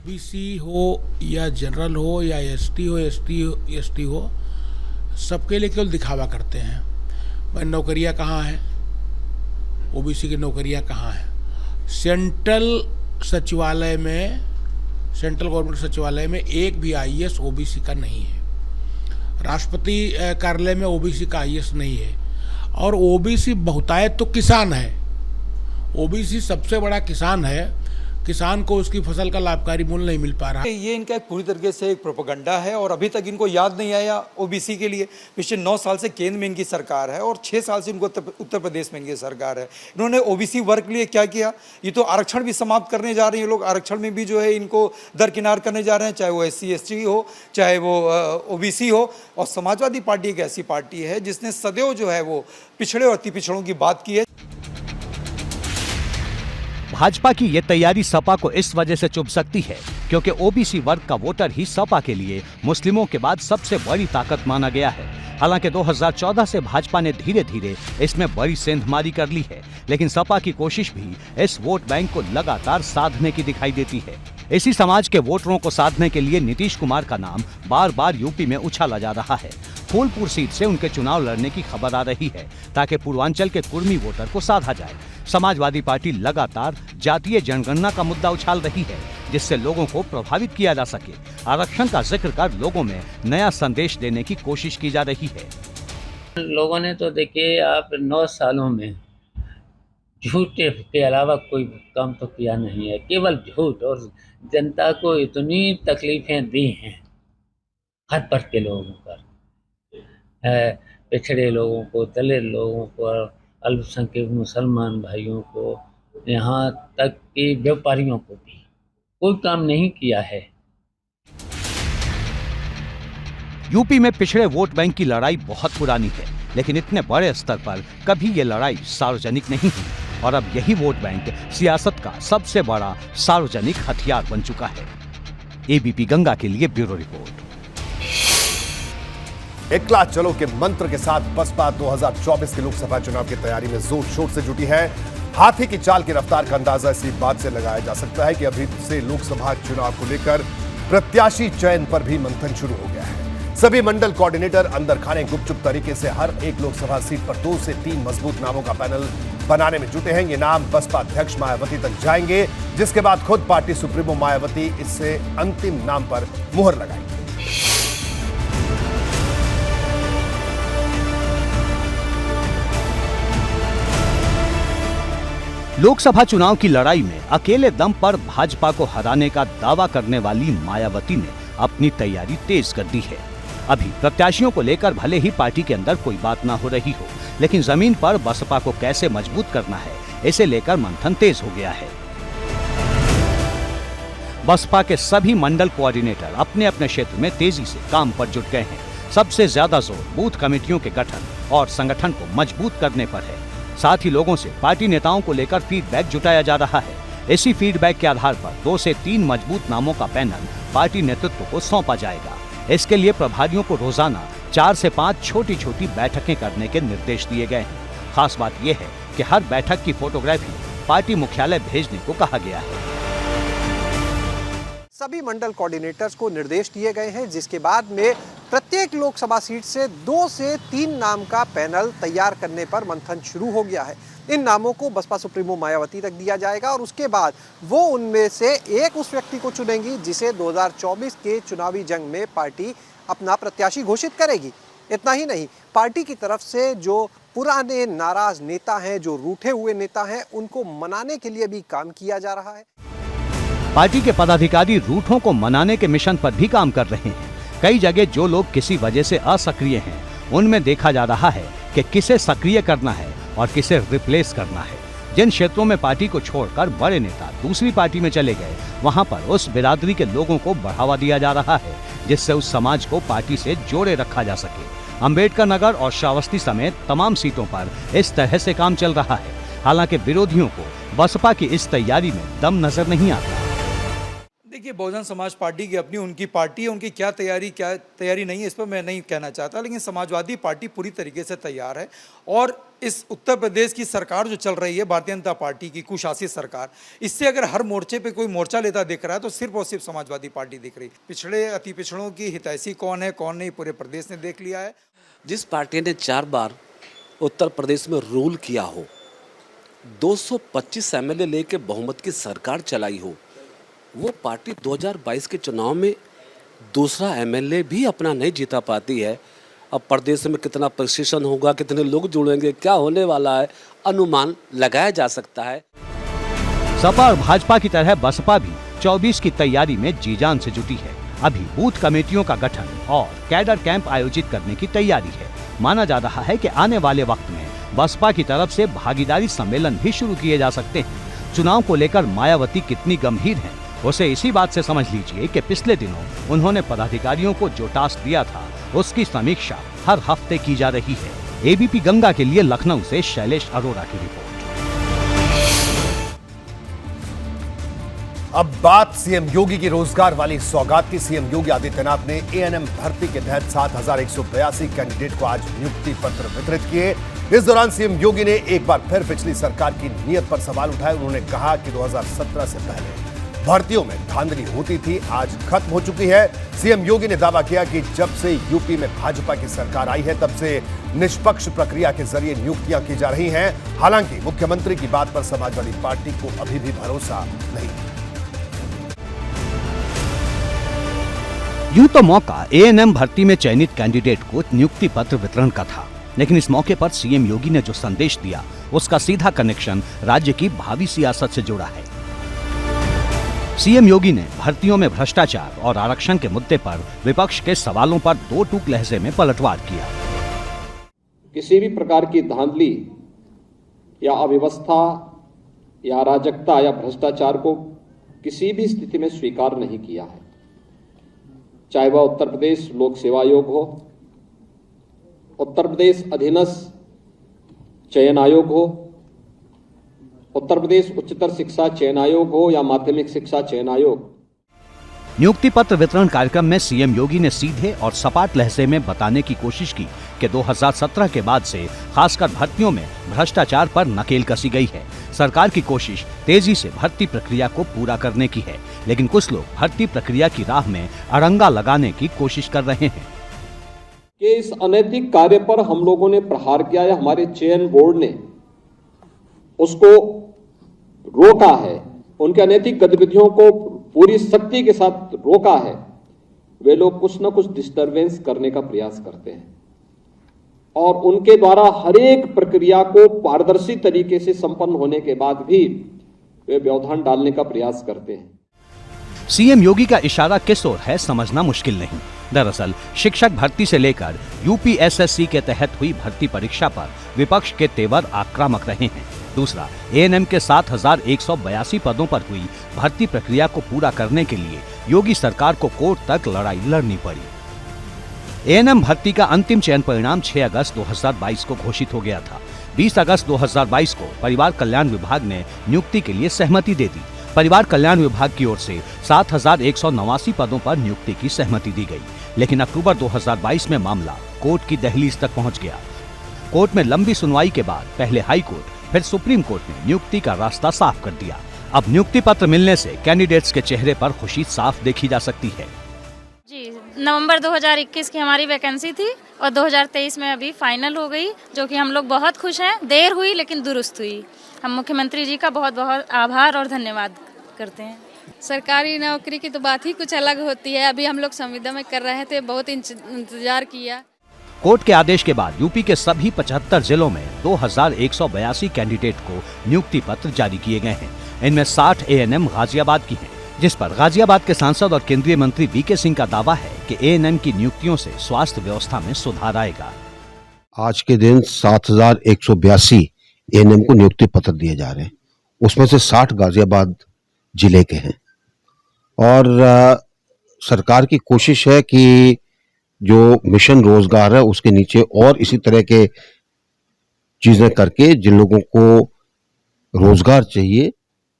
ओबीसी हो या जनरल हो या एसटी हो, एसटी हो, सबके लिए केवल दिखावा करते हैं। भाई नौकरियां कहाँ हैं, ओबीसी की नौकरियां कहाँ हैं? सेंट्रल सचिवालय में, सेंट्रल गवर्नमेंट सचिवालय में एक भी आईएएस ओबीसी का नहीं है। राष्ट्रपति कार्यालय में ओबीसी का आईएएस नहीं है। और ओबीसी बहुतायत तो किसान है, ओबीसी सबसे बड़ा किसान है। किसान को उसकी फसल का लाभकारी मूल्य नहीं मिल पा रहा। ये इनका एक पूरी तरीके से एक प्रोपेगेंडा है और अभी तक इनको याद नहीं आया ओबीसी के लिए। पिछले 9 साल से केंद्र में इनकी सरकार है और 6 साल से इनको उत्तर प्रदेश में इनकी सरकार है। इन्होंने ओबीसी वर्ग के लिए क्या किया? ये तो आरक्षण भी समाप्त करने जा रहे हैं लोग। आरक्षण में भी जो है इनको दरकिनार करने जा रहे हैं, चाहे वो SC ST हो, चाहे वो ओबीसी हो। और समाजवादी पार्टी एक ऐसी पार्टी है जिसने सदैव जो है वो पिछड़े और अति पिछड़ों की बात की है। भाजपा की ये तैयारी सपा को इस वजह से चुभ सकती है क्योंकि ओबीसी वर्ग का वोटर ही सपा के लिए मुस्लिमों के बाद सबसे बड़ी ताकत माना गया है। हालांकि 2014 से भाजपा ने धीरे धीरे इसमें बड़ी सेंधमारी कर ली है, लेकिन सपा की कोशिश भी इस वोट बैंक को लगातार साधने की दिखाई देती है। इसी समाज के वोटरों को साधने के लिए नीतीश कुमार का नाम बार बार यूपी में उछाला जा रहा है। फूलपुर सीट से उनके चुनाव लड़ने की खबर आ रही है ताकि पूर्वांचल के कुर्मी वोटर को साधा जाए। समाजवादी पार्टी लगातार जातीय जनगणना का मुद्दा उछाल रही है जिससे लोगों को प्रभावित किया जा सके। आरक्षण का जिक्र कर लोगों में नया संदेश देने की कोशिश की जा रही है। लोगों ने तो देखिए आप 9 सालों में झूठ के अलावा कोई काम तो किया नहीं है, केवल झूठ। और जनता को इतनी तकलीफें दी हैं हर वर्ग के लोगों पर, पिछड़े लोगों को, दलित लोगों को, अल्पसंख्यक मुसलमान भाइयों को, यहाँ तक कि व्यापारियों को भी कोई काम नहीं किया है। यूपी में पिछड़े वोट बैंक की लड़ाई बहुत पुरानी है, लेकिन इतने बड़े स्तर पर कभी ये लड़ाई सार्वजनिक नहीं हुई और अब यही वोट बैंक सियासत का सबसे बड़ा सार्वजनिक हथियार बन चुका है। एबीपी गंगा के लिए ब्यूरो रिपोर्ट। इकला चलो के मंत्र के साथ बसपा 2024 के लोकसभा चुनाव की तैयारी में जोर शोर से जुटी है। हाथी की चाल की रफ्तार का अंदाजा इसी बात से लगाया जा सकता है कि अभी से लोकसभा चुनाव को लेकर प्रत्याशी चयन पर भी मंथन शुरू हो गया है। सभी मंडल कोऑर्डिनेटर अंदर खाने गुपचुप तरीके से हर एक लोकसभा सीट पर 2 से 3 मजबूत नामों का पैनल बनाने में जुटे हैं। ये नाम बसपा अध्यक्ष मायावती तक जाएंगे, जिसके बाद खुद पार्टी सुप्रीमो मायावती इससे अंतिम नाम पर मुहर लगाएंगे। लोकसभा चुनाव की लड़ाई में अकेले दम पर भाजपा को हराने का दावा करने वाली मायावती ने अपनी तैयारी तेज कर दी है। अभी प्रत्याशियों को लेकर भले ही पार्टी के अंदर कोई बात ना हो रही हो, लेकिन जमीन पर बसपा को कैसे मजबूत करना है, इसे लेकर मंथन तेज हो गया है। बसपा के सभी मंडल कोऑर्डिनेटर अपने अपने क्षेत्र में तेजी से काम पर जुट गए हैं। सबसे ज्यादा जोर बूथ कमेटियों के गठन और संगठन को मजबूत करने पर है। साथ ही लोगों से पार्टी नेताओं को लेकर फीडबैक जुटाया जा रहा है। इसी फीडबैक के आधार पर 2 से 3 मजबूत नामों का पैनल पार्टी नेतृत्व को सौंपा जाएगा। इसके लिए प्रभारियों को रोजाना 4 से 5 छोटी-छोटी बैठकें करने के निर्देश दिए गए हैं। खास बात यह है कि हर बैठक की फोटोग्राफी पार्टी मुख्यालय भेजने को कहा गया है। सभी मंडल कोऑर्डिनेटर्स को निर्देश दिए गए हैं, जिसके बाद में प्रत्येक लोकसभा सीट से 2 से 3 नाम का पैनल तैयार करने पर मंथन शुरू हो गया है। इन नामों को बसपा सुप्रीमो मायावती तक दिया जाएगा और उसके बाद वो उनमें से एक उस व्यक्ति को चुनेंगी जिसे 2024 के चुनावी जंग में पार्टी अपना प्रत्याशी घोषित करेगी। इतना ही नहीं, पार्टी की तरफ से जो पुराने नाराज नेता हैं, जो रूठे हुए नेता हैं, उनको मनाने के लिए भी काम किया जा रहा है। पार्टी के पदाधिकारी रूठों को मनाने के मिशन पर भी काम कर रहे हैं। कई जगह जो लोग किसी वजह से असक्रिय हैं, उनमें देखा जा रहा है कि किसे सक्रिय करना है और किसे रिप्लेस करना है। जिन क्षेत्रों में पार्टी को छोड़कर बड़े नेता दूसरी पार्टी में चले गए, वहां पर उस बिरादरी के लोगों को बढ़ावा दिया जा रहा है, जिससे उस समाज को पार्टी से जोड़े रखा जा सके। अंबेडकर नगर और श्रावस्ती समेत तमाम सीटों पर इस तरह से काम चल रहा है। हालांकि विरोधियों को बसपा की इस तैयारी में दम नजर नहीं आता। देखिए, बहुजन समाज पार्टी की अपनी उनकी पार्टी है, उनकी क्या तैयारी नहीं है, इस पर मैं नहीं कहना चाहता, लेकिन समाजवादी पार्टी पूरी तरीके से तैयार है। और इस उत्तर प्रदेश की सरकार जो चल रही है, भारतीय जनता पार्टी की कुशासित सरकार, इससे अगर हर मोर्चे पे कोई मोर्चा लेता दिख रहा है तो सिर्फ और सिर्फ समाजवादी पार्टी दिख रही। पिछड़े अति पिछड़ों की हितैषी कौन है कौन नहीं, पूरे प्रदेश ने देख लिया है। जिस पार्टी ने 4 बार उत्तर प्रदेश में रूल किया हो, 225 एमएलए लेके बहुमत की सरकार चलाई हो, वो पार्टी 2022 के चुनाव में दूसरा एमएलए भी अपना नहीं जीता पाती है। अब प्रदेश में कितना प्रशिक्षण होगा, कितने लोग जुड़ेंगे, क्या होने वाला है, अनुमान लगाया जा सकता है। सपा और भाजपा की तरह बसपा भी 24 की तैयारी में जी जान से जुटी है। अभी बूथ कमेटियों का गठन और कैडर कैंप आयोजित करने की तैयारी है। माना जा रहा है कि आने वाले वक्त में बसपा की तरफ से भागीदारी सम्मेलन भी शुरू किए जा सकते हैं। चुनाव को लेकर मायावती कितनी गंभीर हैं, उसे इसी बात से समझ लीजिए कि पिछले दिनों उन्होंने पदाधिकारियों को जो टास्क दिया था, उसकी समीक्षा हर हफ्ते की जा रही है। एबीपी गंगा के लिए लखनऊ से शैलेश अरोड़ा की रिपोर्ट। अब बात सीएम योगी की रोजगार वाली सौगात की। सीएम योगी आदित्यनाथ ने एएनएम भर्ती के तहत 7182 कैंडिडेट को आज नियुक्ति पत्र वितरित किए। इस दौरान सीएम योगी ने एक बार फिर पिछली सरकार की नीयत पर सवाल उठाए। उन्होंने कहा कि 2017 से पहले भर्तियों में धांधली होती थी, आज खत्म हो चुकी है। सीएम योगी ने दावा किया कि जब से यूपी में भाजपा की सरकार आई है, तब से निष्पक्ष प्रक्रिया के जरिए नियुक्तियां की जा रही हैं। हालांकि मुख्यमंत्री की बात पर समाजवादी पार्टी को अभी भी भरोसा नहीं। यूं तो मौका एएनएम भर्ती में चयनित कैंडिडेट को नियुक्ति पत्र वितरण का था, लेकिन इस मौके पर सीएम योगी ने जो संदेश दिया, उसका सीधा कनेक्शन राज्य की भावी सियासत से जुड़ा है। सीएम योगी ने भर्तियों में भ्रष्टाचार और आरक्षण के मुद्दे पर विपक्ष के सवालों पर 2 टूक लहजे में पलटवार किया। किसी भी प्रकार की धांधली या अव्यवस्था या अराजकता या भ्रष्टाचार को किसी भी स्थिति में स्वीकार नहीं किया है, चाहे वह उत्तर प्रदेश लोक सेवा आयोग हो, उत्तर प्रदेश अधीनस्थ चयन आयोग हो, उत्तर प्रदेश उच्चतर शिक्षा चयन आयोग हो या माध्यमिक शिक्षा चयन आयोग। नियुक्ति पत्र वितरण कार्यक्रम में सीएम योगी ने सीधे और सपाट लहजे में बताने की कोशिश की कि 2017 के बाद से खासकर भर्तियों में भ्रष्टाचार पर नकेल कसी गई है। सरकार की कोशिश तेजी से भर्ती प्रक्रिया को पूरा करने की है, लेकिन कुछ लोग भर्ती प्रक्रिया की राह में अड़ंगा लगाने की कोशिश कर रहे हैं। कि इस अनैतिक कार्य पर हम लोगों ने प्रहार किया है, हमारे चयन बोर्ड ने उसको रोका है, उनके अनैतिक गतिविधियों को पूरी सख्ती के साथ रोका है। वे लोग कुछ न कुछ डिस्टरबेंस करने का प्रयास करते हैं और उनके द्वारा हर एक प्रक्रिया को पारदर्शी तरीके से संपन्न होने के बाद भी वे व्यवधान डालने का प्रयास करते हैं। सीएम योगी का इशारा किस ओर है समझना मुश्किल नहीं। दरअसल शिक्षक भर्ती से लेकर यूपीएसएससी के तहत हुई भर्ती परीक्षा पर विपक्ष के तेवर आक्रामक रहे हैं। दूसरा, एएनएम के 7182 पदों पर हुई भर्ती प्रक्रिया को पूरा करने के लिए योगी सरकार को कोर्ट तक लड़ाई लड़नी पड़ी। एएनएम भर्ती का अंतिम चयन परिणाम 6 अगस्त 2022 को घोषित हो गया था। 20 अगस्त 2022 को परिवार कल्याण विभाग ने नियुक्ति के लिए सहमति दे दी परिवार कल्याण विभाग की ओर से 7,189 पदों पर नियुक्ति की सहमति दी गई, लेकिन अक्टूबर 2022 में मामला कोर्ट की दहलीज तक पहुंच गया। कोर्ट में लंबी सुनवाई के बाद पहले हाई कोर्ट फिर सुप्रीम कोर्ट ने नियुक्ति का रास्ता साफ कर दिया। अब नियुक्ति पत्र मिलने से कैंडिडेट्स के चेहरे पर खुशी साफ देखी जा सकती है। जी, नवंबर 2021 की हमारी वैकेंसी थी और 2023 में अभी फाइनल हो गई, जो कि हम लोग बहुत खुश हैं। देर हुई लेकिन दुरुस्त हुई। हम मुख्यमंत्री जी का बहुत बहुत आभार और धन्यवाद करते हैं। सरकारी नौकरी की तो बात ही कुछ अलग होती है। अभी हम लोग संविदा में कर रहे थे, बहुत इंतजार किया। कोर्ट के आदेश के बाद यूपी के सभी 75 जिलों में 2,182 कैंडिडेट को नियुक्ति पत्र जारी किए गए हैं। इनमें 60 ANM गाजियाबाद की हैं, जिस पर गाजियाबाद के सांसद और केंद्रीय मंत्री VK सिंह का दावा है कि ANM की नियुक्तियों से स्वास्थ्य व्यवस्था में सुधार आएगा। आज के दिन 7,182 ANM को नियुक्ति पत्र दिए जा रहे हैं, उसमें से 60 गाजियाबाद जिले के हैं। और सरकार की कोशिश है कि जो मिशन रोजगार है उसके नीचे और इसी तरह के चीजें करके जिन लोगों को रोजगार चाहिए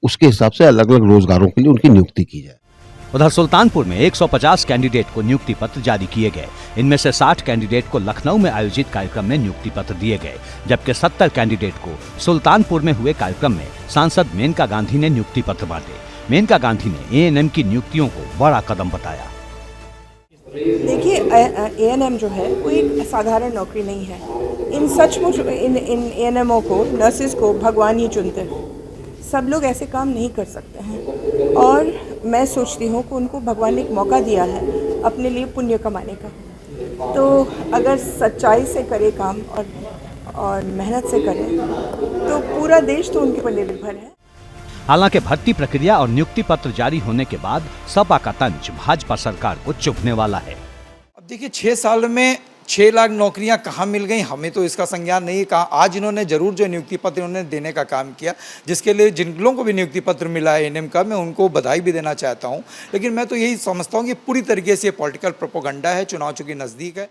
उसके हिसाब से अलग अलग रोजगारों के लिए उनकी नियुक्ति की जाए। उधर सुल्तानपुर में 150 कैंडिडेट को नियुक्ति पत्र जारी किए गए। इनमें से 60 कैंडिडेट को लखनऊ में आयोजित कार्यक्रम में नियुक्ति पत्र दिए गए, जबकि 70 कैंडिडेट को सुल्तानपुर में हुए कार्यक्रम में सांसद मेनका गांधी ने नियुक्ति पत्र बांटे। मेनका गांधी ने ANM की नियुक्तियों को बड़ा कदम बताया। देखिए, ANM जो है वो एक साधारण नौकरी नहीं है। इन सचमुच इन ANMओ को, नर्सेज को भगवान ही चुनते हैं। सब लोग ऐसे काम नहीं कर सकते हैं और मैं सोचती हूँ कि उनको भगवान ने एक मौका दिया है अपने लिए पुण्य कमाने का। तो अगर सच्चाई से करे काम और मेहनत से करे तो पूरा देश तो उनके पर निर्भर है। हालांकि भर्ती प्रक्रिया और नियुक्ति पत्र जारी होने के बाद सपा का तंज भाजपा सरकार को चुभने वाला है। अब देखिए, 6 साल में 6 लाख नौकरियां कहाँ मिल गई, हमें तो इसका संज्ञान नहीं है। कहा आज इन्होंने जरूर जो नियुक्ति पत्र इन्होंने देने का काम किया, जिसके लिए जिन लोगों को भी नियुक्ति पत्र मिला है ANM का, मैं उनको बधाई भी देना चाहता हूँ। लेकिन मैं तो यही समझता हूँ कि पूरी तरीके से पॉलिटिकल प्रोपोगंडा है, चुनाव चूंकि नजदीक है।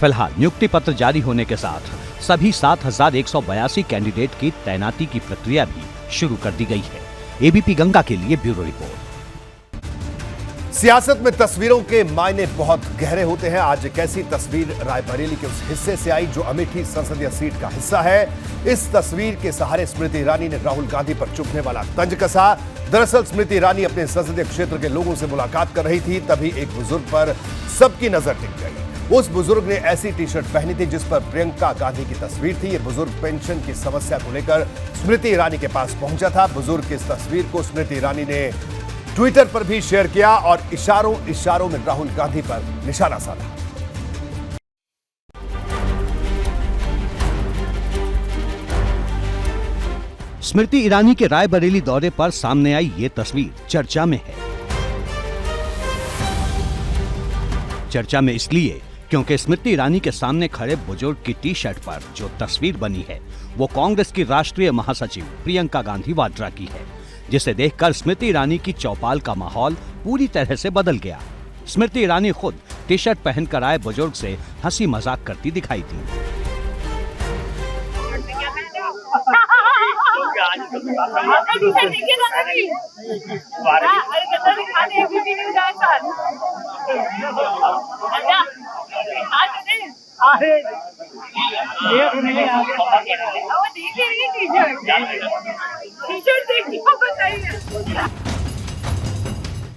फिलहाल नियुक्ति पत्र जारी होने के साथ सभी 7,182 कैंडिडेट की तैनाती की प्रक्रिया भी शुरू कर दी गई है। ABP गंगा के लिए ब्यूरो रिपोर्ट। सियासत में तस्वीरों के मायने बहुत गहरे होते हैं। आज एक ऐसी तस्वीर रायबरेली के उस हिस्से से आई जो अमेठी संसदीय सीट का हिस्सा है। इस तस्वीर के सहारे स्मृति ईरानी ने राहुल गांधी पर चुभने वाला तंज कसा। दरअसल स्मृति ईरानी अपने संसदीय क्षेत्र के लोगों से मुलाकात कर रही थी, तभी एक बुजुर्ग पर सबकी नजर टिक गई। उस बुजुर्ग ने ऐसी टी-शर्ट पहनी थी जिस पर प्रियंका गांधी की तस्वीर थी। ये बुजुर्ग पेंशन की समस्या को लेकर स्मृति ईरानी के पास पहुंचा था। बुजुर्ग की इस तस्वीर को स्मृति ईरानी ने ट्विटर पर भी शेयर किया और इशारों में राहुल गांधी पर निशाना साधा। स्मृति ईरानी के रायबरेली दौरे पर सामने आई ये तस्वीर चर्चा में है। चर्चा में इसलिए क्योंकि स्मृति ईरानी के सामने खड़े बुजुर्ग की टी-शर्ट पर जो तस्वीर बनी है वो कांग्रेस की राष्ट्रीय महासचिव प्रियंका गांधी वाड्रा की है, जिसे देखकर स्मृति ईरानी की चौपाल का माहौल पूरी तरह से बदल गया। स्मृति ईरानी खुद टी-शर्ट पहनकर आए बुजुर्ग से हंसी मजाक करती दिखाई दी।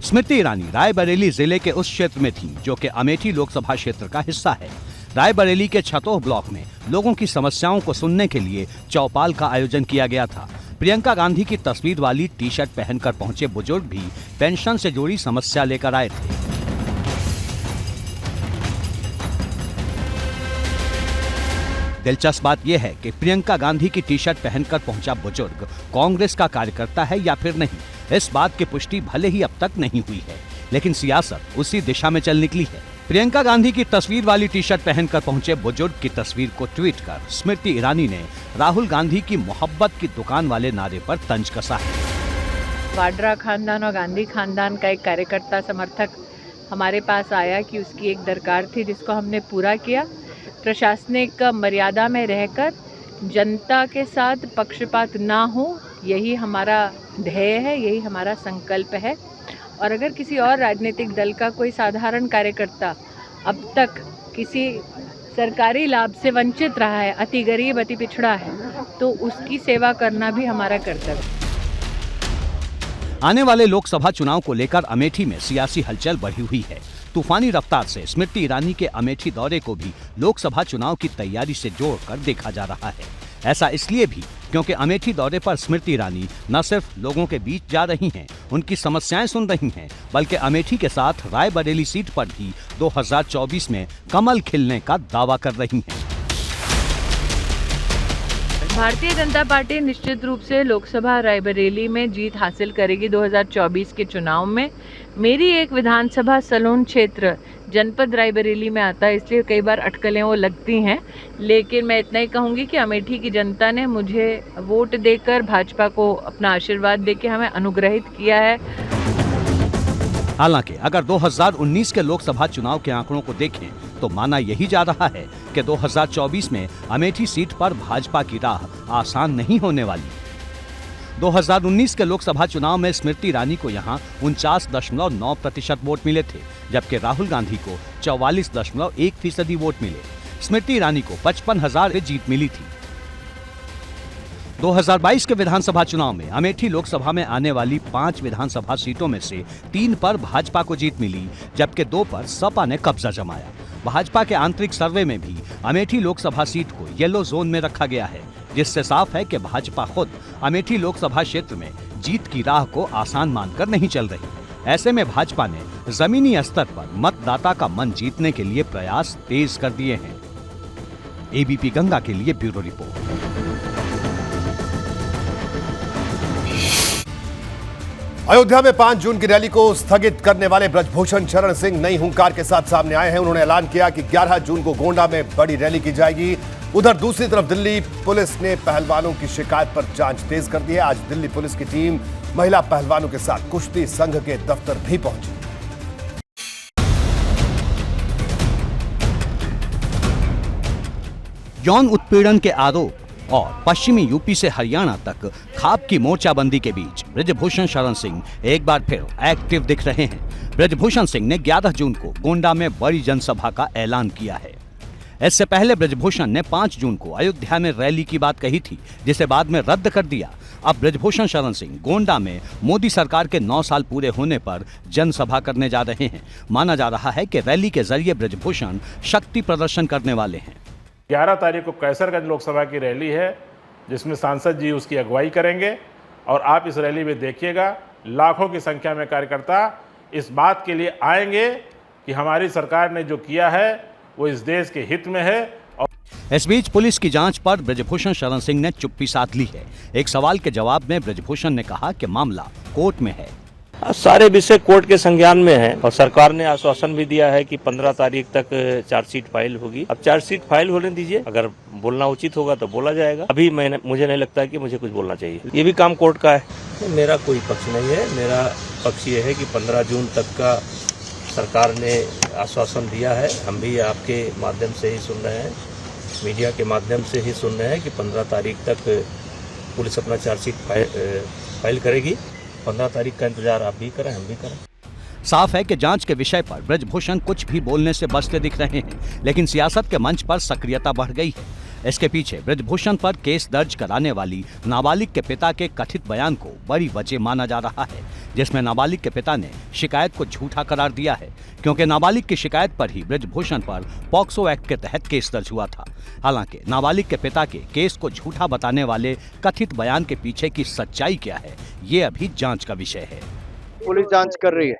स्मृति ईरानी रायबरेली जिले के उस क्षेत्र में थी जो कि अमेठी लोकसभा क्षेत्र का हिस्सा है। रायबरेली के छतोह ब्लॉक में लोगों की समस्याओं को सुनने के लिए चौपाल का आयोजन किया गया था। प्रियंका गांधी की तस्वीर वाली टी-शर्ट पहनकर पहुंचे बुजुर्ग भी पेंशन से जुड़ी समस्या लेकर आए थे। दिलचस्प बात यह है कि प्रियंका गांधी की टी-शर्ट पहनकर पहुंचा बुजुर्ग कांग्रेस का कार्यकर्ता है या फिर नहीं, इस बात की पुष्टि भले ही अब तक नहीं हुई है, लेकिन सियासत उसी दिशा में चल निकली है। प्रियंका गांधी की तस्वीर वाली टी-शर्ट पहनकर पहुंचे बुजुर्ग की तस्वीर को ट्वीट कर स्मृति ईरानी ने राहुल गांधी की मोहब्बत की दुकान वाले नारे पर तंज कसा है। वाड्रा खानदान और गांधी खानदान का एक कार्यकर्ता समर्थक हमारे पास आया कि उसकी एक दरकार थी जिसको हमने पूरा किया। प्रशासनिक मर्यादा में रहकर जनता के साथ पक्षपात ना हो यही हमारा ध्येय है, यही हमारा संकल्प है। और अगर किसी और राजनीतिक दल का कोई साधारण कार्यकर्ता अब तक किसी सरकारी लाभ से वंचित रहा है, अति गरीब, अति पिछड़ा है, तो उसकी सेवा करना भी हमारा कर्तव्य है। आने वाले लोकसभा चुनाव को लेकर अमेठी में सियासी हलचल बढ़ी हुई है। तूफानी रफ्तार से स्मृति ईरानी के अमेठी दौरे को भी लोकसभा चुनाव की तैयारी से जोड़कर देखा जा रहा है। ऐसा इसलिए भी क्योंकि अमेठी दौरे पर स्मृति ईरानी न सिर्फ लोगों के बीच जा रही हैं, उनकी समस्याएं सुन रही हैं, बल्कि अमेठी के साथ रायबरेली सीट पर भी 2024 में कमल खिलने का दावा कर रही हैं। भारतीय जनता पार्टी निश्चित रूप से लोकसभा रायबरेली में जीत हासिल करेगी 2024 के चुनाव में। मेरी एक विधानसभा सलोन क्षेत्र जनपद रायबरेली में आता है, इसलिए कई बार अटकलें वो लगती हैं, लेकिन मैं इतना ही कहूँगी कि अमेठी की जनता ने मुझे वोट देकर भाजपा को अपना आशीर्वाद देकर हमें अनुग्रहित किया है। हालांकि अगर 2019 के लोकसभा चुनाव के आंकड़ों को देखें तो माना यही जा रहा है कि 2024 में अमेठी सीट पर भाजपा की राह आसान नहीं होने वाली। 2019 के लोकसभा चुनाव में स्मृति ईरानी को यहां 49.9% वोट मिले थे, जबकि राहुल गांधी को 44.1% वोट मिले। स्मृति ईरानी को 55,000 से जीत मिली थी। 2022 के विधानसभा चुनाव में अमेठी लोकसभा में आने वाली 5 विधानसभा सीटों में से 3 पर भाजपा को जीत मिली, जबकि 2 पर सपा ने कब्जा जमाया। भाजपा के आंतरिक सर्वे में भी अमेठी लोकसभा सीट को येलो जोन में रखा गया है, जिससे साफ है कि भाजपा खुद अमेठी लोकसभा क्षेत्र में जीत की राह को आसान मानकर नहीं चल रही। ऐसे में भाजपा ने जमीनी स्तर पर मतदाता का मन जीतने के लिए प्रयास तेज कर दिए हैं। एबीपी गंगा के लिए ब्यूरो रिपोर्ट। अयोध्या में 5 जून की रैली को स्थगित करने वाले ब्रजभूषण शरण सिंह नई हुंकार के साथ सामने आए हैं। उन्होंने ऐलान किया कि 11 जून को गोंडा में बड़ी रैली की जाएगी। उधर दूसरी तरफ दिल्ली पुलिस ने पहलवानों की शिकायत पर जांच तेज कर दी है। आज दिल्ली पुलिस की टीम महिला पहलवानों के साथ कुश्ती संघ के दफ्तर भी पहुंची। यौन उत्पीड़न के आरोप और पश्चिमी यूपी से हरियाणा तक खाप की मोर्चाबंदी के बीच ब्रजभूषण शरण सिंह एक बार फिर एक्टिव दिख रहे हैं। ब्रजभूषण सिंह ने 11 जून को गोंडा में बड़ी जनसभा का ऐलान किया है। इससे पहले ब्रजभूषण ने 5 जून को अयोध्या में रैली की बात कही थी, जिसे बाद में रद्द कर दिया। अब ब्रजभूषण शरण सिंह गोंडा में मोदी सरकार के 9 साल पूरे होने पर जनसभा करने जा रहे हैं। माना जा रहा है कि रैली के जरिए ब्रजभूषण शक्ति प्रदर्शन करने वाले हैं। 11 तारीख को कैसरगंज लोकसभा की रैली है, जिसमें सांसद जी उसकी अगुवाई करेंगे और आप इस रैली में देखिएगा लाखों की संख्या में कार्यकर्ता इस बात के लिए आएंगे कि हमारी सरकार ने जो किया है वो इस देश के हित में है। और इस बीच पुलिस की जांच पर ब्रजभूषण शरण सिंह ने चुप्पी साध ली है। एक सवाल के जवाब में ब्रजभूषण ने कहा कि मामला कोर्ट में है। सारे विषय कोर्ट के संज्ञान में है और सरकार ने आश्वासन भी दिया है कि 15 तारीख तक चार्जशीट फाइल होगी। अब चार्जशीट फाइल होने दीजिए, अगर बोलना उचित होगा तो बोला जाएगा। अभी मुझे नहीं लगता कि मुझे कुछ बोलना चाहिए, ये भी काम कोर्ट का है। मेरा कोई पक्ष नहीं है, मेरा पक्ष ये है कि 15 जून तक का सरकार ने आश्वासन दिया है। हम भी आपके माध्यम से ही सुन रहे हैं, मीडिया के माध्यम से ही सुन रहे हैं कि 15 तारीख तक पुलिस अपना चार्जशीट फाइल करेगी। 15 तारीख का इंतजार आप भी करें, हम भी करें। साफ है कि जांच के विषय पर ब्रजभूषण कुछ भी बोलने से बचते दिख रहे हैं, लेकिन सियासत के मंच पर सक्रियता बढ़ गई है। इसके पीछे ब्रजभूषण पर केस दर्ज कराने वाली नाबालिग के पिता के कथित बयान को बड़ी वजह माना जा रहा है, जिसमें नाबालिग के पिता ने शिकायत को झूठा करार दिया है, क्योंकि नाबालिग की शिकायत पर ही ब्रजभूषण पर पॉक्सो एक्ट के तहत केस दर्ज हुआ था। हालांकि नाबालिग के पिता के केस को झूठा बताने वाले कथित बयान के पीछे की सच्चाई क्या है, ये अभी जांच का विषय है। पुलिस जांच कर रही है।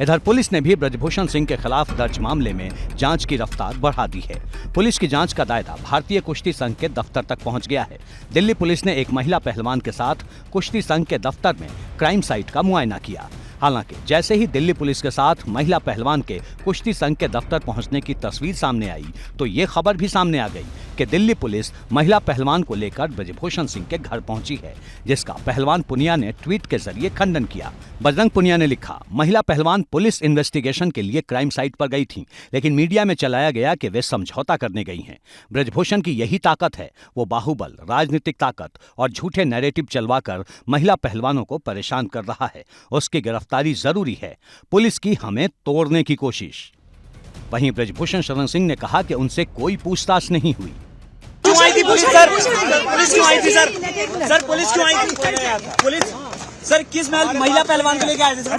इधर पुलिस ने भी ब्रजभूषण सिंह के खिलाफ दर्ज मामले में जांच की रफ्तार बढ़ा दी है। पुलिस की जांच का दायरा भारतीय कुश्ती संघ के दफ्तर तक पहुंच गया है। दिल्ली पुलिस ने एक महिला पहलवान के साथ कुश्ती संघ के दफ्तर में क्राइम साइट का मुआयना किया। हालांकि जैसे ही दिल्ली पुलिस के साथ महिला पहलवान के कुश्ती संघ के दफ्तर पहुंचने की तस्वीर सामने आई तो ये खबर भी सामने आ गई कि दिल्ली पुलिस महिला पहलवान को लेकर ब्रजभूषण सिंह के घर पहुंची है, जिसका पहलवान पुनिया ने ट्वीट के जरिए खंडन किया। बजरंग पुनिया ने लिखा, महिला पहलवान पुलिस इन्वेस्टिगेशन के लिए क्राइम साइट पर गई थी, लेकिन मीडिया में चलाया गया कि वे समझौता करने गई हैं। ब्रजभूषण की यही ताकत है, वो बाहुबल, राजनीतिक ताकत और झूठे नैरेटिव चलवाकर महिला पहलवानों को परेशान कर रहा है। उसकी गिरफ्तारी जरूरी है, पुलिस की हमें तोड़ने की कोशिश। वहीं ब्रजभूषण शरण सिंह ने कहा कि उनसे कोई पूछताछ नहीं हुई। क्यों आई थी पुलिस सर? पुलिस क्यों आई थी सर? सर पुलिस क्यों आई थी? पुलिस सर किस महिला पहलवान को लेके आए थे सर?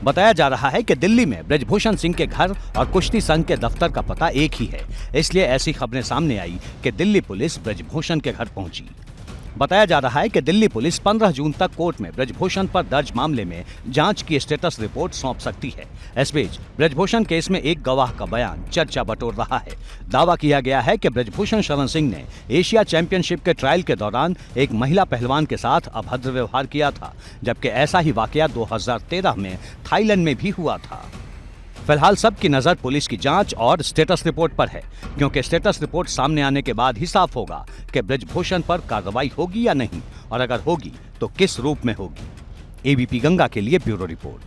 बताया जा रहा है कि दिल्ली में ब्रजभूषण सिंह के घर और कुश्ती संघ के दफ्तर का पता एक ही है, इसलिए ऐसी खबरें सामने आई कि दिल्ली पुलिस ब्रजभूषण के घर पहुंची। बताया जा रहा है कि दिल्ली पुलिस 15 जून तक कोर्ट में ब्रजभूषण पर दर्ज मामले में जांच की स्टेटस रिपोर्ट सौंप सकती है। इस बीच ब्रजभूषण केस में एक गवाह का बयान चर्चा बटोर रहा है। दावा किया गया है कि ब्रजभूषण शरण सिंह ने एशिया चैंपियनशिप के ट्रायल के दौरान एक महिला पहलवान के साथ अभद्र व्यवहार किया था, जबकि ऐसा ही वाकया 2013 में थाईलैंड में भी हुआ था। फिलहाल सबकी नजर पुलिस की जांच और स्टेटस रिपोर्ट पर है, क्योंकि स्टेटस रिपोर्ट सामने आने के बाद ही साफ होगा कि ब्रजभूषण पर कार्रवाई होगी या नहीं, और अगर होगी तो किस रूप में होगी। एबीपी गंगा के लिए ब्यूरो रिपोर्ट।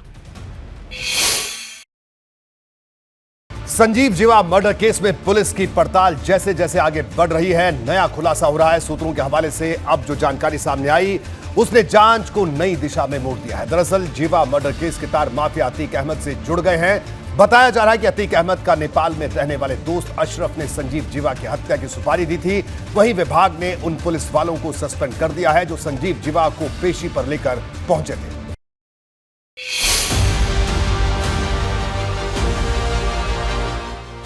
संजीव जीवा मर्डर केस में पुलिस की पड़ताल जैसे जैसे आगे बढ़ रही है, नया खुलासा हो रहा है। सूत्रों के हवाले से अब जो जानकारी सामने आई उसने जांच को नई दिशा में मोड़ दिया है। दरअसल जीवा मर्डर केस के तार माफिया अतीक अहमद से जुड़ गए हैं। बताया जा रहा है कि अतीक अहमद का नेपाल में रहने वाले दोस्त अशरफ ने संजीव जीवा की हत्या की सुपारी दी थी। वहीं विभाग ने उन पुलिस वालों को सस्पेंड कर दिया है जो संजीव जीवा को पेशी पर लेकर पहुंचे थे।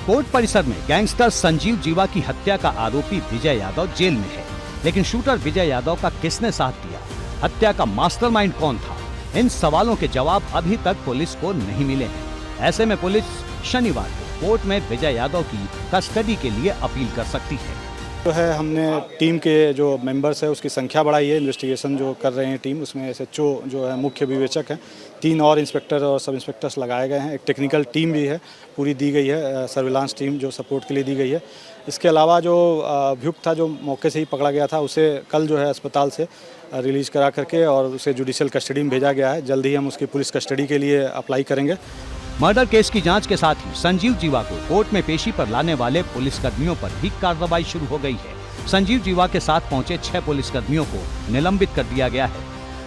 कोर्ट परिसर में गैंगस्टर संजीव जीवा की हत्या का आरोपी विजय यादव जेल में है, लेकिन शूटर विजय यादव का किसने साथ दिया? हत्या का मास्टरमाइंड कौन था? इन सवालों के जवाब अभी तक पुलिस को नहीं मिले हैं। ऐसे में पुलिस शनिवार को कोर्ट में विजय यादव की कस्टडी के लिए अपील कर सकती है। जो है हमने टीम के जो मेंबर्स है उसकी संख्या बढ़ाई है। इन्वेस्टिगेशन जो कर रहे हैं टीम, उसमें एसएचओ जो है मुख्य विवेचक हैं, 3 और इंस्पेक्टर और सब इंस्पेक्टर्स लगाए गए हैं। एक टेक्निकल टीम भी है पूरी दी गई है, सर्विलांस टीम जो सपोर्ट के लिए दी गई है। इसके अलावा जो अभियुक्त था जो मौके से ही पकड़ा गया था, उसे कल जो है अस्पताल से रिलीज करा करके और उसे जुडिशियल कस्टडी में भेजा गया है। जल्द ही हम उसकी पुलिस कस्टडी के लिए अप्लाई करेंगे। मर्डर केस की जांच के साथ ही संजीव जीवा को कोर्ट में पेशी पर लाने वाले पुलिसकर्मियों पर भी कार्रवाई शुरू हो गई है। संजीव जीवा के साथ पहुंचे 6 पुलिसकर्मियों को निलंबित कर दिया गया है।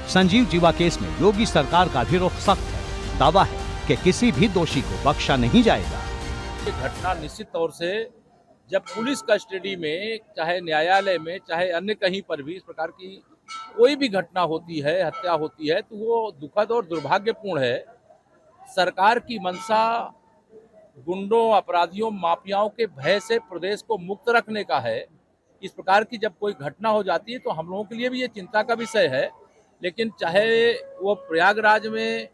संजीव जीवा केस में योगी सरकार का भी रुख सख्त है। दावा है कि किसी भी दोषी को बख्शा नहीं जाएगा। ये घटना निश्चित तौर से जब पुलिस कस्टडी में, चाहे न्यायालय में, चाहे अन्य कहीं पर भी इस प्रकार की कोई भी घटना होती है, हत्या होती है, तो वो दुखद और दुर्भाग्यपूर्ण है। सरकार की मंशा गुंडों, अपराधियों, माफियाओं के भय से प्रदेश को मुक्त रखने का है। इस प्रकार की जब कोई घटना हो जाती है तो हम लोगों के लिए भी ये चिंता का विषय है। लेकिन चाहे वो प्रयागराज में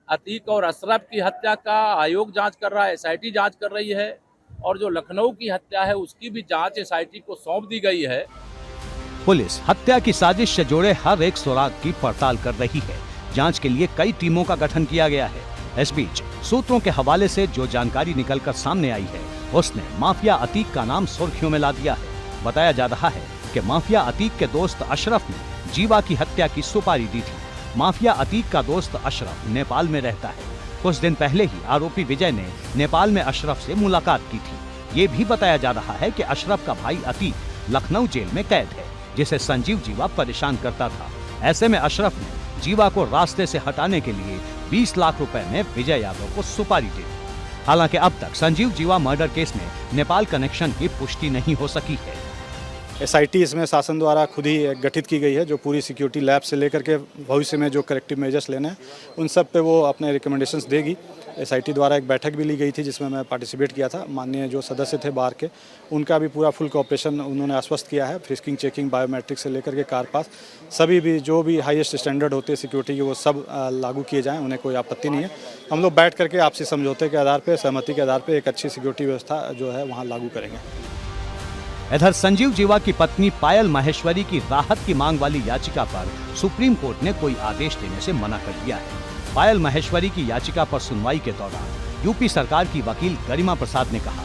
अतीक और अशरफ की हत्या का आयोग जांच कर रहा है, एसआईटी जांच कर रही है, और जो लखनऊ की हत्या है उसकी भी जांच एसआईटी को सौंप दी गई है। पुलिस हत्या की साजिश से जुड़े हर एक सुराग की पड़ताल कर रही है। जांच के लिए कई टीमों का गठन किया गया है। इस बीच सूत्रों के हवाले से जो जानकारी निकलकर सामने आई है उसने माफिया अतीक का नाम सुर्खियों में ला दिया है। बताया जा रहा है कि माफिया अतीक के दोस्त अशरफ ने जीवा की हत्या की सुपारी दी थी। माफिया अतीक का दोस्त अशरफ नेपाल में रहता है। कुछ दिन पहले ही आरोपी विजय ने नेपाल में अशरफ से मुलाकात की थी। ये भी बताया जा रहा है कि अशरफ का भाई अतीक लखनऊ जेल में कैद है, जिसे संजीव जीवा परेशान करता था। ऐसे में अशरफ ने जीवा को रास्ते से हटाने के लिए 20 लाख रुपए में विजय यादव को सुपारी दी। हालांकि अब तक संजीव जीवा मर्डर केस में नेपाल कनेक्शन की पुष्टि नहीं हो सकी है। एसआईटी इसमें शासन द्वारा खुद ही गठित की गई है, जो पूरी सिक्योरिटी लैब से लेकर के भविष्य में जो करेक्टिव मेजर्स लेने हैं उन सब पे वो अपने रिकमेंडेशंस देगी। एसआईटी द्वारा एक बैठक भी ली गई थी जिसमें मैं पार्टिसिपेट किया था। माननीय जो सदस्य थे बार के, उनका भी पूरा फुल कोऑपरेशन उन्होंने आश्वस्त किया है। फ्रिस्किंग, चेकिंग, बायोमेट्रिक से लेकर के कार पास सभी भी जो भी हाईएस्ट स्टैंडर्ड होते हैं सिक्योरिटी के, वो सब लागू किए जाएँ, उन्हें कोई आपत्ति नहीं है। हम लोग बैठ करके आपसी समझौते के आधार पर, सहमति के आधार पर एक अच्छी सिक्योरिटी व्यवस्था जो है वहाँ लागू करेंगे। इधर संजीव जीवा की पत्नी पायल माहेश्वरी की राहत की मांग वाली याचिका पर सुप्रीम कोर्ट ने कोई आदेश देने से मना कर दिया है। पायल माहेश्वरी की याचिका पर सुनवाई के दौरान यूपी सरकार की वकील गरिमा प्रसाद ने कहा,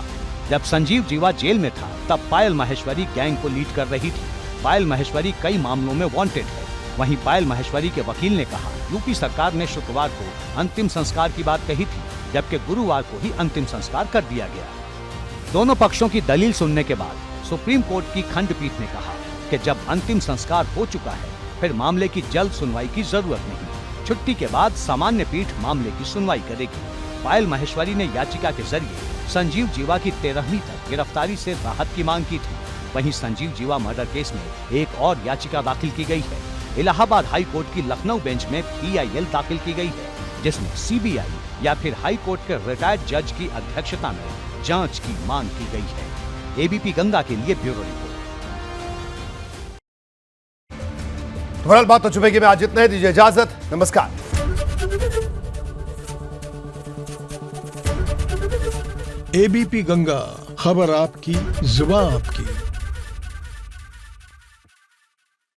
जब संजीव जीवा जेल में था तब पायल माहेश्वरी गैंग को लीड कर रही थी। पायल माहेश्वरी कई मामलों में वांटेड है। वहीं पायल माहेश्वरी के वकील ने कहा, यूपी सरकार ने शुक्रवार को अंतिम संस्कार की बात कही थी, जबकि गुरुवार को ही अंतिम संस्कार कर दिया गया। दोनों पक्षों की दलील सुनने के बाद सुप्रीम कोर्ट की खंडपीठ ने कहा कि जब अंतिम संस्कार हो चुका है फिर मामले की जल्द सुनवाई की जरूरत नहीं। छुट्टी के बाद सामान्य पीठ मामले की सुनवाई करेगी। पायल माहेश्वरी ने याचिका के जरिए संजीव जीवा की 13वीं तक गिरफ्तारी से राहत की मांग की थी। वहीं संजीव जीवा मर्डर केस में एक और याचिका दाखिल की गई है। इलाहाबाद हाई कोर्ट की लखनऊ बेंच में PIL दाखिल की गई है, जिसमें CBI या फिर हाई कोर्ट के रिटायर्ड जज की अध्यक्षता में जांच की मांग की गई है। ABP गंगा के लिए ब्यूरो रिपोर्ट। बहरहाल बात तो चुपेगी में आज इतना ही। दीजिए इजाजत, नमस्कार। ABP गंगा, खबर आपकी, जुबान आपकी।